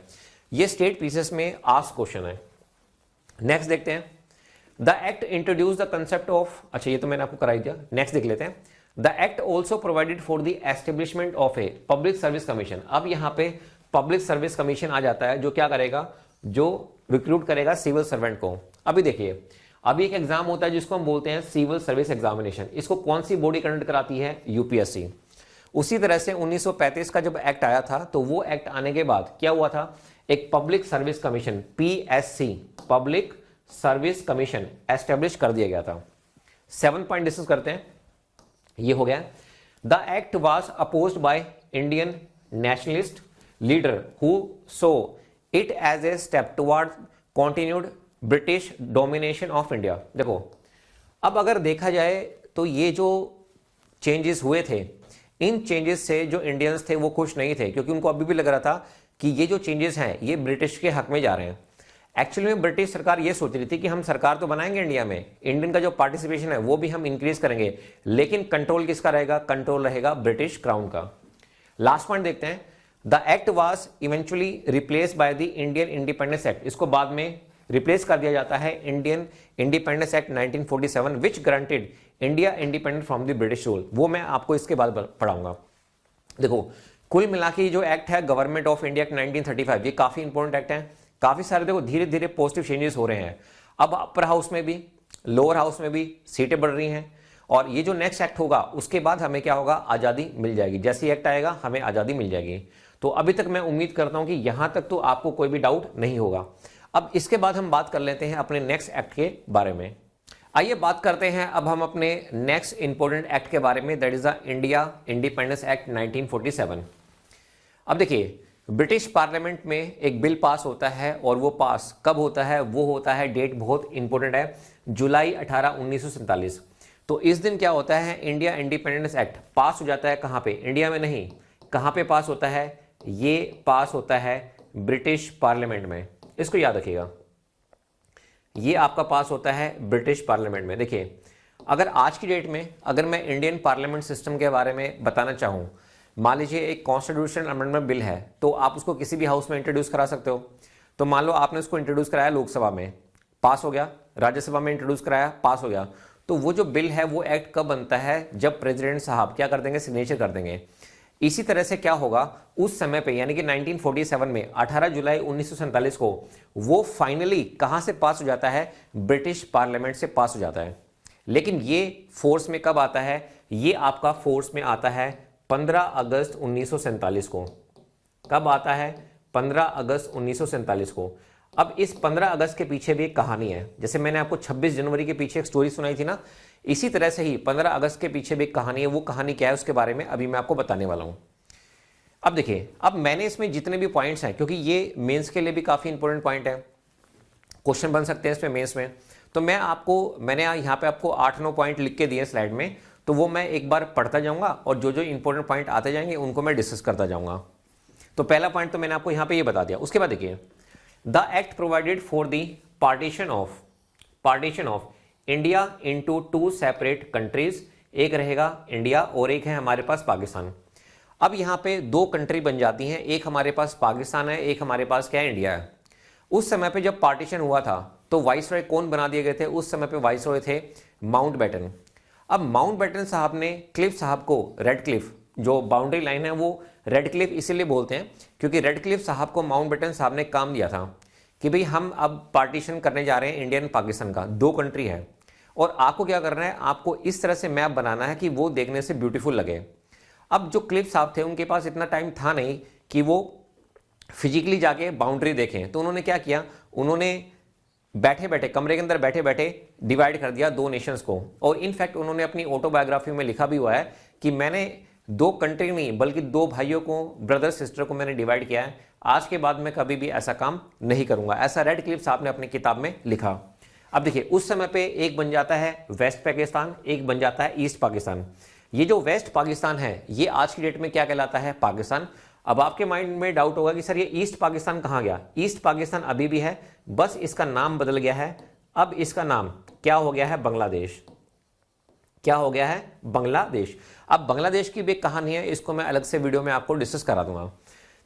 ये स्टेट पीसेस में आस्क क्वेश्चन है। नेक्स्ट देखते हैं, the act introduce the concept of, अच्छा ये तो मैंने आपको कराई दिया, नेक्स्ट देख लेते हैं। The act also provided for the establishment of a public service commission. अब यहां पे पब्लिक सर्विस कमीशन आ जाता है, जो क्या करेगा, जो रिक्रूट करेगा सिविल सर्वेंट को। अभी देखिए, अभी एक एग्जाम होता है जिसको हम बोलते हैं सिविल सर्विस एग्जामिनेशन। इसको कौन सी बॉडी कंडक्ट कराती है, यूपीएससी। उसी तरह से 1935 का जब एक्ट आया था, तो वो एक्ट आने के बाद क्या हुआ था, एक public service commission PSC, public service commission establish कर दिया गया था। 7 पॉइंट डिस्कस करते हैं। ये हो गया, the act was opposed by Indian nationalist leader who saw it as a step toward continued British domination of India. देखो अब अगर देखा जाए तो ये जो चेंजेस हुए थे, इन चेंजेस से जो इंडियंस थे वो खुश नहीं थे, क्योंकि उनको अभी भी लग रहा था कि ये जो चेंजेस हैं ये ब्रिटिश के हक में जा रहे हैं। एक्चुअली में ब्रिटिश सरकार ये सोच रही थी कि हम सरकार तो बनाएंगे इंडिया में, इंडियन का जो पार्टिसिपेशन है वो भी हम इंक्रीज करेंगे, लेकिन कंट्रोल किसका रहेगा, कंट्रोल रहेगा ब्रिटिश क्राउन का। लास्ट पॉइंट देखते हैं, the act was eventually replace by the Indian independence act. इसको बाद में रिप्लेस कर दिया जाता है Indian independence act 1947 which granted India independent from the British rule. वो मैं आपको इसके बाद पढ़ाऊंगा। देखो कुल मिला के जो एक्ट है गवर्नमेंट ऑफ इंडिया एक्ट 1935, ये काफी इंपॉर्टेंट एक्ट है। काफी सारे देखो धीरे धीरे पॉजिटिव चेंजेस हो रहे हैं। अब अपर हाउस में भी लोअर हाउस में भी सीटें बढ़ रही हैं, और ये जो नेक्स्ट एक्ट होगा उसके बाद हमें क्या होगा, आजादी मिल जाएगी। जैसे ही एक्ट आएगा हमें आजादी मिल जाएगी। तो अभी तक मैं उम्मीद करता हूं कि यहां तक तो आपको कोई भी डाउट नहीं होगा। अब इसके बाद हम बात कर लेते हैं अपने नेक्स्ट एक्ट के बारे में। आइए बात करते हैं अब हम अपने नेक्स्ट इंपॉर्टेंट एक्ट के बारे में, that is the India independence act 1947। अब देखिए ब्रिटिश पार्लियामेंट में एक बिल पास होता है, और वो पास कब होता है, वो होता है, डेट बहुत इंपॉर्टेंट है, जुलाई 18 1947। तो इस दिन क्या होता है, इंडिया इंडिपेंडेंस एक्ट पास हो जाता है। कहां पे, इंडिया में नहीं, कहां पे पास होता है, ये पास होता है ब्रिटिश पार्लियामेंट में। इसको याद रखिएगा, ये आपका पास होता है ब्रिटिश पार्लियामेंट में। देखिए अगर आज की डेट में अगर मैं इंडियन पार्लियामेंट सिस्टम के बारे में बताना चाहूं, मान लीजिए एक कॉन्स्टिट्यूशनल अमेंडमेंट बिल है, तो आप उसको किसी भी हाउस में इंट्रोड्यूस करा सकते हो। तो मान लो आपने उसको इंट्रोड्यूस कराया लोकसभा में, पास हो गया, राज्यसभा में इंट्रोड्यूस कराया, पास हो गया। तो वो जो बिल है वो एक्ट कब बनता है, जब प्रेसिडेंट साहब क्या कर देंगे, सिग्नेचर कर देंगे। इसी तरह से क्या होगा उस समय पे, यानी कि 1947 में 18 जुलाई 1947 को वो फाइनली कहां से पास हो जाता है, ब्रिटिश पार्लियामेंट से पास हो जाता है। लेकिन ये फोर्स में कब आता है, ये आपका फोर्स में आता है 15 अगस्त 1947 को। कब आता है, 15 अगस्त 1947 को। अब इस 15 अगस्त के पीछे भी एक कहानी है। जैसे मैंने आपको 26 जनवरी के पीछे एक स्टोरी सुनाई थी ना, इसी तरह से ही 15 अगस्त के पीछे भी एक कहानी है। वो कहानी क्या है उसके बारे में अभी मैं आपको बताने वाला हूं। अब देखिए, अब मैंने इसमें जितने भी पॉइंट्स हैं, क्योंकि ये मेंस के लिए भी काफी इंपॉर्टेंट पॉइंट है, क्वेश्चन बन सकते हैं इसमें मेंस में, तो मैंने यहाँ पे आपको 8-9 पॉइंट लिख के दिए स्लाइड में, तो वो मैं एक बार पढ़ता जाऊंगा और जो जो इंपॉर्टेंट पॉइंट आते जाएंगे उनको मैं डिस्कस करता जाऊंगा। तो पहला पॉइंट तो मैंने आपको यहाँ पे ये बता दिया। उसके बाद देखिए, the act provided for the partition of India into 2 separate countries. एक रहेगा इंडिया और एक है हमारे पास पाकिस्तान। अब यहाँ पे 2 कंट्री बन जाती हैं, एक हमारे पास पाकिस्तान है, एक हमारे पास क्या है, इंडिया है। उस समय पे जब पार्टीशन हुआ था तो वाइसरॉय कौन बना दिए गए थे, उस समय पे वाइसरॉय थे माउंटबेटन। अब माउंटबेटन साहब ने क्लिफ साहब को, रेड क्लिफ जो बाउंड्री लाइन है वो रेड क्लिफ इसीलिए बोलते हैं क्योंकि रेड क्लिफ साहब को माउंटबेटन साहब ने काम दिया था कि भाई हम अब पार्टीशन करने जा रहे हैं इंडिया एंड पाकिस्तान का, 2 कंट्री है, और आपको क्या करना है, आपको इस तरह से मैप बनाना है कि वो देखने से ब्यूटीफुल लगे। अब जो क्लिप साहब थे उनके पास इतना टाइम था नहीं कि वो फिजिकली जाके बाउंड्री देखें, तो उन्होंने क्या किया, उन्होंने बैठे बैठे कमरे के अंदर बैठे बैठे डिवाइड कर दिया 2 नेशंस को। और इनफैक्ट उन्होंने अपनी ऑटोबायोग्राफी में लिखा भी हुआ है कि मैंने 2 कंट्री नहीं बल्कि 2 भाइयों को, ब्रदर सिस्टर को मैंने डिवाइड किया है, आज के बाद मैं कभी भी ऐसा काम नहीं करूंगा। ऐसा रेड क्लिफ साहब ने अपनी किताब में लिखा। अब देखिए उस समय पे एक बन जाता है वेस्ट पाकिस्तान, एक बन जाता है ईस्ट पाकिस्तान। ये जो वेस्ट पाकिस्तान है ये आज की डेट में क्या कहलाता है, पाकिस्तान। अब आपके माइंड में डाउट होगा कि सर ये ईस्ट पाकिस्तान कहाँ गया। ईस्ट पाकिस्तान अभी भी है, बस इसका नाम बदल गया है। अब इसका नाम क्या हो गया है, बांग्लादेश। क्या हो गया है, बांग्लादेश। अब बांग्लादेश की भी एक कहानी है, इसको मैं अलग से वीडियो में आपको डिस्कस करा दूंगा।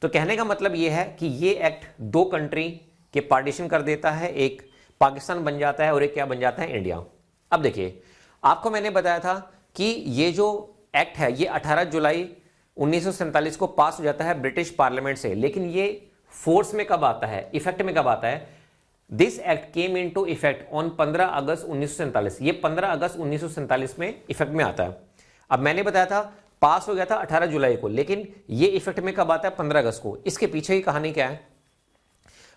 तो कहने का मतलब ये है कि ये एक्ट 2 कंट्री के पार्टीशन कर देता है, एक पाकिस्तान बन जाता है और एक क्या बन जाता है, इंडिया। अब देखिए आपको मैंने बताया था कि ये जो एक्ट है ये 18 जुलाई 1947 को पास हो जाता है ब्रिटिश पार्लियामेंट से, लेकिन ये फोर्स में कब आता है, इफेक्ट में कब आता है। This act came into effect on 15 अगस्त 1947। ये 15 अगस्त 1947 में इफेक्ट में आता है। अब मैंने बताया था पास हो गया था 18 जुलाई को, लेकिन ये इफेक्ट में कब आता है, 15 अगस्त को। इसके पीछे की कहानी क्या है,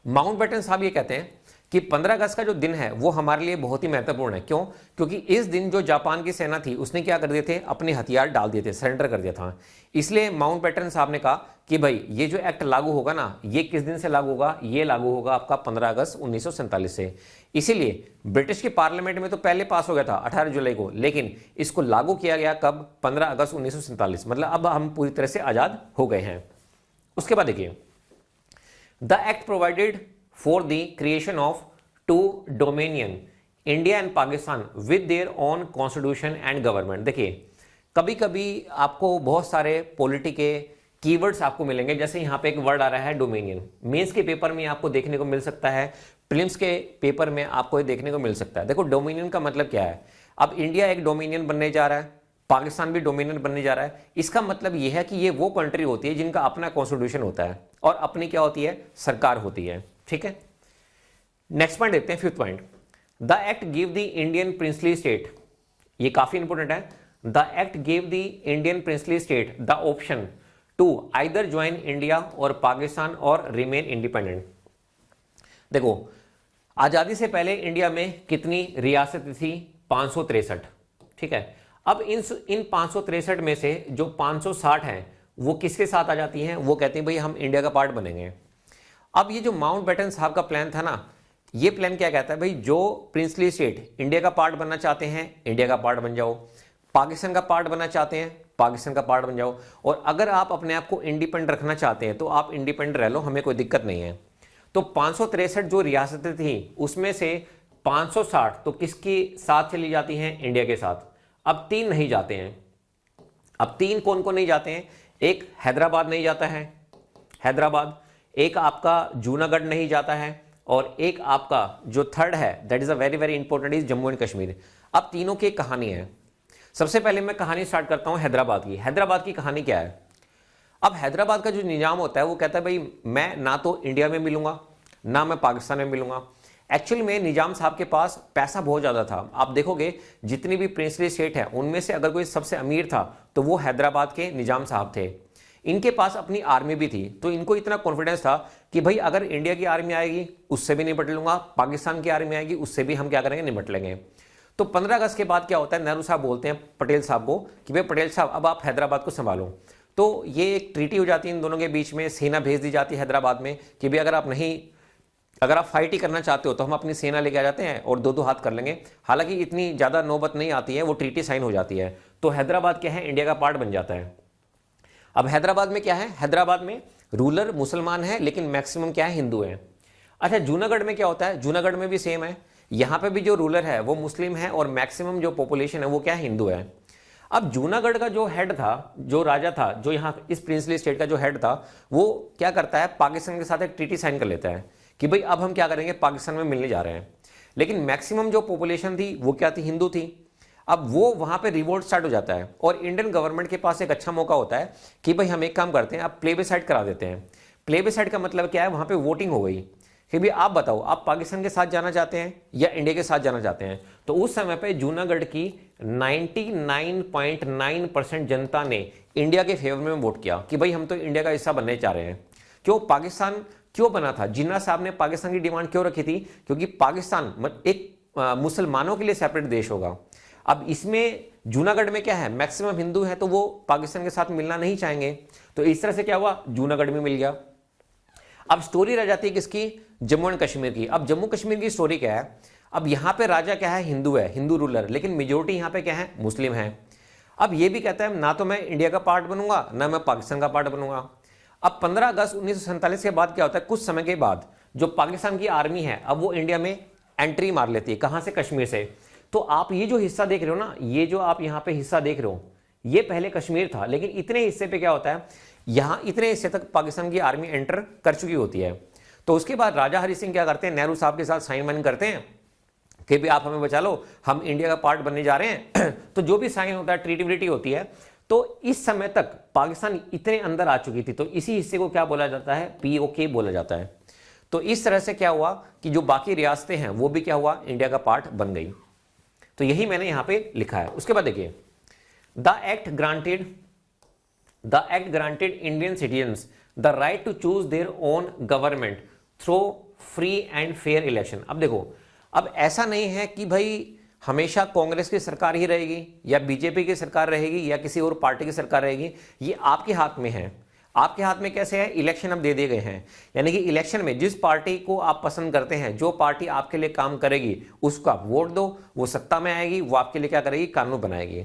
माउंटबेटन साहब ये कहते हैं कि 15 अगस्त का जो दिन है वो हमारे लिए बहुत ही महत्वपूर्ण है। क्यों, क्योंकि इस दिन जो जापान की सेना थी उसने क्या कर दिए थे, अपने हथियार डाल दिए थे, सरेंडर कर दिया था। इसलिए माउंटबेटन साहब ने कहा कि भाई ये जो एक्ट लागू होगा ना, ये किस दिन से लागू होगा, ये लागू होगा आपका 15 अगस्त 1947 से। इसीलिए ब्रिटिश की पार्लियामेंट में तो पहले पास हो गया था 18 जुलाई को, लेकिन इसको लागू किया गया कब, 15 अगस्त 1947। मतलब अब हम पूरी तरह से आजाद हो गए हैं। उसके बाद देखिए, the act provided for the creation of 2 dominion, India and Pakistan with their own constitution and government। देखिए कभी कभी आपको बहुत सारे पॉलिटी के कीवर्ड्स आपको मिलेंगे, जैसे यहाँ पे एक वर्ड आ रहा है डोमिनियन। मेंस के पेपर में आपको देखने को मिल सकता है, प्रीलिम्स के पेपर में आपको ये देखने को मिल सकता है। देखो डोमिनियन का मतलब क्या है, अब इंडिया एक डोमिनियन बनने जा रहा है, पाकिस्तान भी डोमिनियन बनने जा रहा है। इसका मतलब यह है कि ये वो कंट्री होती है जिनका अपना कॉन्स्टिट्यूशन होता है और अपनी क्या होती है, सरकार होती है। ठीक है, नेक्स्ट पॉइंट देखते हैं, 5th point. The act give the Indian princely state, ये काफी इंपोर्टेंट है। The act give the Indian princely state the option to either join India or Pakistan और रिमेन इंडिपेंडेंट। देखो आजादी से पहले इंडिया में कितनी रियासतें थी, 563। ठीक है, अब इन 563 में से जो 560 हैं वो किसके साथ आ जाती हैं, वो कहते हैं भाई हम इंडिया का पार्ट बनेंगे। अब ये जो माउंटबेटन साहब का प्लान था ना, ये प्लान क्या कहता है, भाई जो प्रिंसली स्टेट इंडिया का पार्ट बनना चाहते हैं इंडिया का पार्ट बन जाओ, पाकिस्तान का पार्ट बनना चाहते हैं पाकिस्तान का पार्ट बन जाओ, और अगर आप अपने आप को इंडिपेंडेंट रखना चाहते हैं तो आप इंडिपेंडेंट रह लो, हमें कोई दिक्कत नहीं है। तो 563 जो रियासतें थी उसमें से 560 तो किसके साथ चली जाती हैं, इंडिया के साथ। अब 3 नहीं जाते हैं। अब 3 कौन कौन नहीं जाते हैं, एक हैदराबाद नहीं जाता है, हैदराबाद, एक आपका जूनागढ़ नहीं जाता है, और एक आपका जो थर्ड है that is a very very important is Jammu and Kashmir. अब तीनों की कहानी है। सबसे पहले मैं कहानी स्टार्ट करता हूं हैदराबाद की। हैदराबाद की कहानी क्या है, अब हैदराबाद का जो निजाम होता है वो कहता है भाई मैं ना तो इंडिया में मिलूंगा ना मैं पाकिस्तान में मिलूंगा। एक्चुअल में निजाम साहब के पास पैसा बहुत ज्यादा था। आप देखोगे जितनी भी प्रिंसली स्टेट है उनमें से अगर कोई सबसे अमीर था तो वो हैदराबाद के निजाम साहब थे। इनके पास अपनी आर्मी भी थी, तो इनको इतना कॉन्फिडेंस था कि भाई अगर इंडिया की आर्मी आएगी उससे भी निपट लूंगा, पाकिस्तान की आर्मी आएगी उससे भी हम क्या करेंगे, निपट लेंगे। तो 15 अगस्त के बाद क्या होता है, नेहरू साहब बोलते हैं पटेल साहब को कि भाई पटेल साहब अब आप हैदराबाद को संभालो। तो ये एक ट्रीटी हो जाती है इन दोनों के बीच में, सेना भेज दी जाती है हैदराबाद में कि भाई अगर आप फाइट ही करना चाहते हो तो हम अपनी सेना लेके आ जाते हैं और 2-2 हाथ कर लेंगे। हालांकि इतनी ज्यादा नौबत नहीं आती है, वो ट्रीटी साइन हो जाती है। तो हैदराबाद क्या है, इंडिया का पार्ट बन जाता है। अब हैदराबाद में क्या है, हैदराबाद में रूलर मुसलमान है लेकिन मैक्सिमम क्या है, हिंदू है। अच्छा जूनागढ़ में क्या होता है, जूनागढ़ में भी सेम है, यहां पे भी जो रूलर है वो मुस्लिम है और मैक्सिमम जो पॉपुलेशन है वो क्या है, हिंदू है। अब जूनागढ़ का जो हेड था, जो राजा था, जो यहाँ इस प्रिंसली स्टेट का जो हेड था, वो क्या करता है, पाकिस्तान के साथ एक ट्रीटी साइन कर लेता है कि भाई अब हम क्या करेंगे, पाकिस्तान में मिलने जा रहे हैं। लेकिन मैक्सिमम जो पॉपुलेशन थी वो क्या थी, हिंदू थी। अब वो वहां पे रिवोल्ट स्टार्ट हो जाता है और इंडियन गवर्नमेंट के पास एक अच्छा मौका होता है कि भाई हम एक काम करते हैं, अब प्लेबेसाइड करा देते हैं। प्लेबेसाइड का मतलब क्या है, वहां पे वोटिंग हो गई कि भी आप बताओ, आप पाकिस्तान के साथ जाना चाहते हैं या इंडिया के साथ जाना चाहते हैं? तो उस समय पे जूनागढ़ की 99.9% जनता ने इंडिया के फेवर में वोट किया कि भाई हम तो इंडिया का हिस्सा बनने चाह रहे हैं। क्यों पाकिस्तान क्यों बना था? जिन्ना साहब ने पाकिस्तान की डिमांड क्यों रखी थी? क्योंकि पाकिस्तान एक मुसलमानों के लिए सेपरेट देश होगा। अब इसमें जूनागढ़ में क्या है, मैक्सिमम हिंदू है, तो वो पाकिस्तान के साथ मिलना नहीं चाहेंगे। तो इस तरह से क्या हुआ, जूनागढ़ में मिल गया। अब स्टोरी रह जाती है किसकी? जम्मू एंड कश्मीर की। अब जम्मू कश्मीर की स्टोरी क्या है? अब यहां पे राजा क्या है? हिंदू है, हिंदू रूलर, लेकिन मेजोरिटी यहां पे क्या है? मुस्लिम है। अब ये भी कहता है ना तो मैं इंडिया का पार्ट बनूंगा ना मैं पाकिस्तान का पार्ट बनूंगा। अब 15 अगस्त 1947 के बाद क्या होता है, कुछ समय के बाद जो पाकिस्तान की आर्मी है अब वो इंडिया में एंट्री मार लेती है। कहां से? कश्मीर से। तो आप ये जो हिस्सा देख रहे हो ना, ये जो आप यहां पे हिस्सा देख रहे हो, ये पहले कश्मीर था, लेकिन इतने हिस्से पे क्या होता है, यहां इतने हिस्से तक पाकिस्तान की आर्मी एंटर कर चुकी होती है। तो उसके बाद राजा हरि सिंह क्या करते हैं, नेहरू साहब के साथ साइन वाइन करते हैं कि भी आप हमें बचा लो, हम इंडिया का पार्ट बनने जा रहे हैं। तो जो भी साइन होता है, ट्रीटिविटी होती है। तो इस समय तक पाकिस्तान इतने अंदर आ चुकी थी, तो इसी हिस्से को क्या बोला जाता है? POK बोला जाता है। तो इस तरह से क्या हुआ कि जो बाकी रियासतें हैं वो भी क्या हुआ, इंडिया का पार्ट बन गई। तो यही मैंने यहां पे लिखा है। उसके बाद देखिए, the act granted Indian citizens the right to choose their own government through free and fair election. अब देखो, अब ऐसा नहीं है कि भाई हमेशा कांग्रेस की सरकार ही रहेगी या बीजेपी की सरकार रहेगी या किसी और पार्टी की सरकार रहेगी, ये आपके हाथ में है। आपके हाथ में कैसे है? इलेक्शन अब दे दिए गए हैं, यानी कि इलेक्शन में जिस पार्टी को आप पसंद करते हैं, जो पार्टी आपके लिए काम करेगी, उसको आप वोट दो, वो सत्ता में आएगी, वो आपके लिए क्या करेगी? कानून बनाएगी।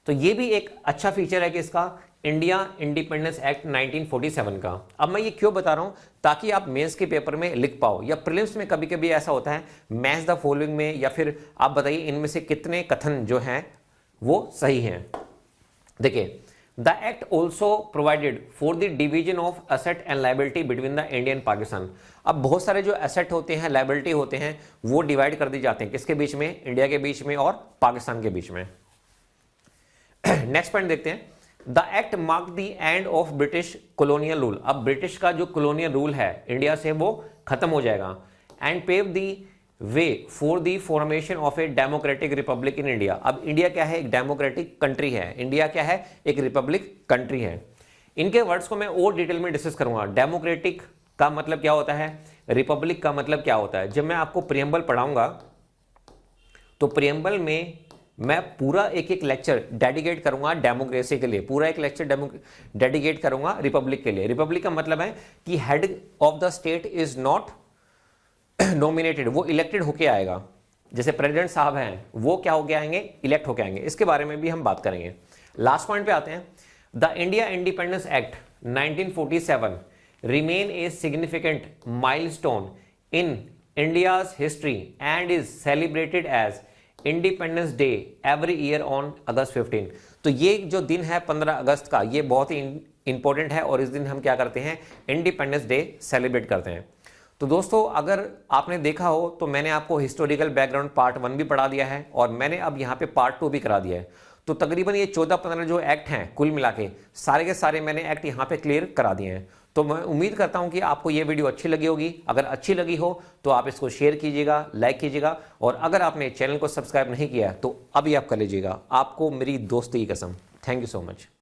तो ये भी एक अच्छा फीचर है कि इसका इंडिया इंडिपेंडेंस एक्ट 1947 का। अब मैं ये क्यों बता रहा हूं, ताकि आप मेंस के पेपर में लिख पाओ, या प्रीलिम्स में कभी कभी ऐसा होता है मैच द फॉलोइंग में, या फिर आप बताइए इनमें से कितने कथन जो हैं वो सही हैं। देखिए, the act also provided for the division of asset and liability between the India and Pakistan. अब बहुत सारे जो एसेट होते हैं, लाइबिलिटी होते हैं, वो डिवाइड कर दी जाते हैं किसके बीच में? इंडिया के बीच में और पाकिस्तान के बीच में। नेक्स्ट पॉइंट देखते हैं, the act mark the end of British colonial rule. अब ब्रिटिश का जो कॉलोनियल रूल है इंडिया से वो खत्म हो जाएगा। And pave the way for the formation of a democratic republic in India. अब इंडिया क्या है? एक डेमोक्रेटिक कंट्री है। इंडिया क्या है? एक रिपब्लिक कंट्री है। इनके वर्ड्स को मैं और डिटेल में डिस्कस करूंगा। डेमोक्रेटिक का मतलब क्या होता है, रिपब्लिक का मतलब क्या होता है। जब मैं आपको प्रियम्बल पढ़ाऊंगा तो प्रियम्बल में मैं पूरा एक एक लेक्चर डेडिकेट करूंगा डेमोक्रेसी के लिए, पूरा एक लेक्चर डेडिकेट करूंगा रिपब्लिक के लिए। रिपब्लिक का मतलब है कि head of the state is not nominated, वो इलेक्टेड होके आएगा। जैसे प्रेसिडेंट साहब हैं वो क्या होके आएंगे? इलेक्ट होके आएंगे। इसके बारे में भी हम बात करेंगे। लास्ट पॉइंट पे आते हैं, the India independence act 1947 remain a significant milestone in India's history and is celebrated as independence day every year on August 15। तो ये जो दिन है 15 अगस्त का, ये बहुत ही इंपॉर्टेंट है और इस दिन हम क्या करते हैं? इंडिपेंडेंस डे सेलिब्रेट करते हैं। तो दोस्तों, अगर आपने देखा हो तो मैंने आपको हिस्टोरिकल बैकग्राउंड पार्ट 1 भी पढ़ा दिया है और मैंने अब यहाँ पे पार्ट 2 भी करा दिया है। तो तकरीबन ये 14-15 जो एक्ट हैं कुल मिला के सारे मैंने एक्ट यहाँ पे क्लियर करा दिए हैं। तो मैं उम्मीद करता हूं कि आपको ये वीडियो अच्छी लगी होगी। अगर अच्छी लगी हो तो आप इसको शेयर कीजिएगा, लाइक कीजिएगा, और अगर आपने चैनल को सब्सक्राइब नहीं किया तो अभी आप कर लीजिएगा। आपको मेरी दोस्ती की कसम। Thank you so much.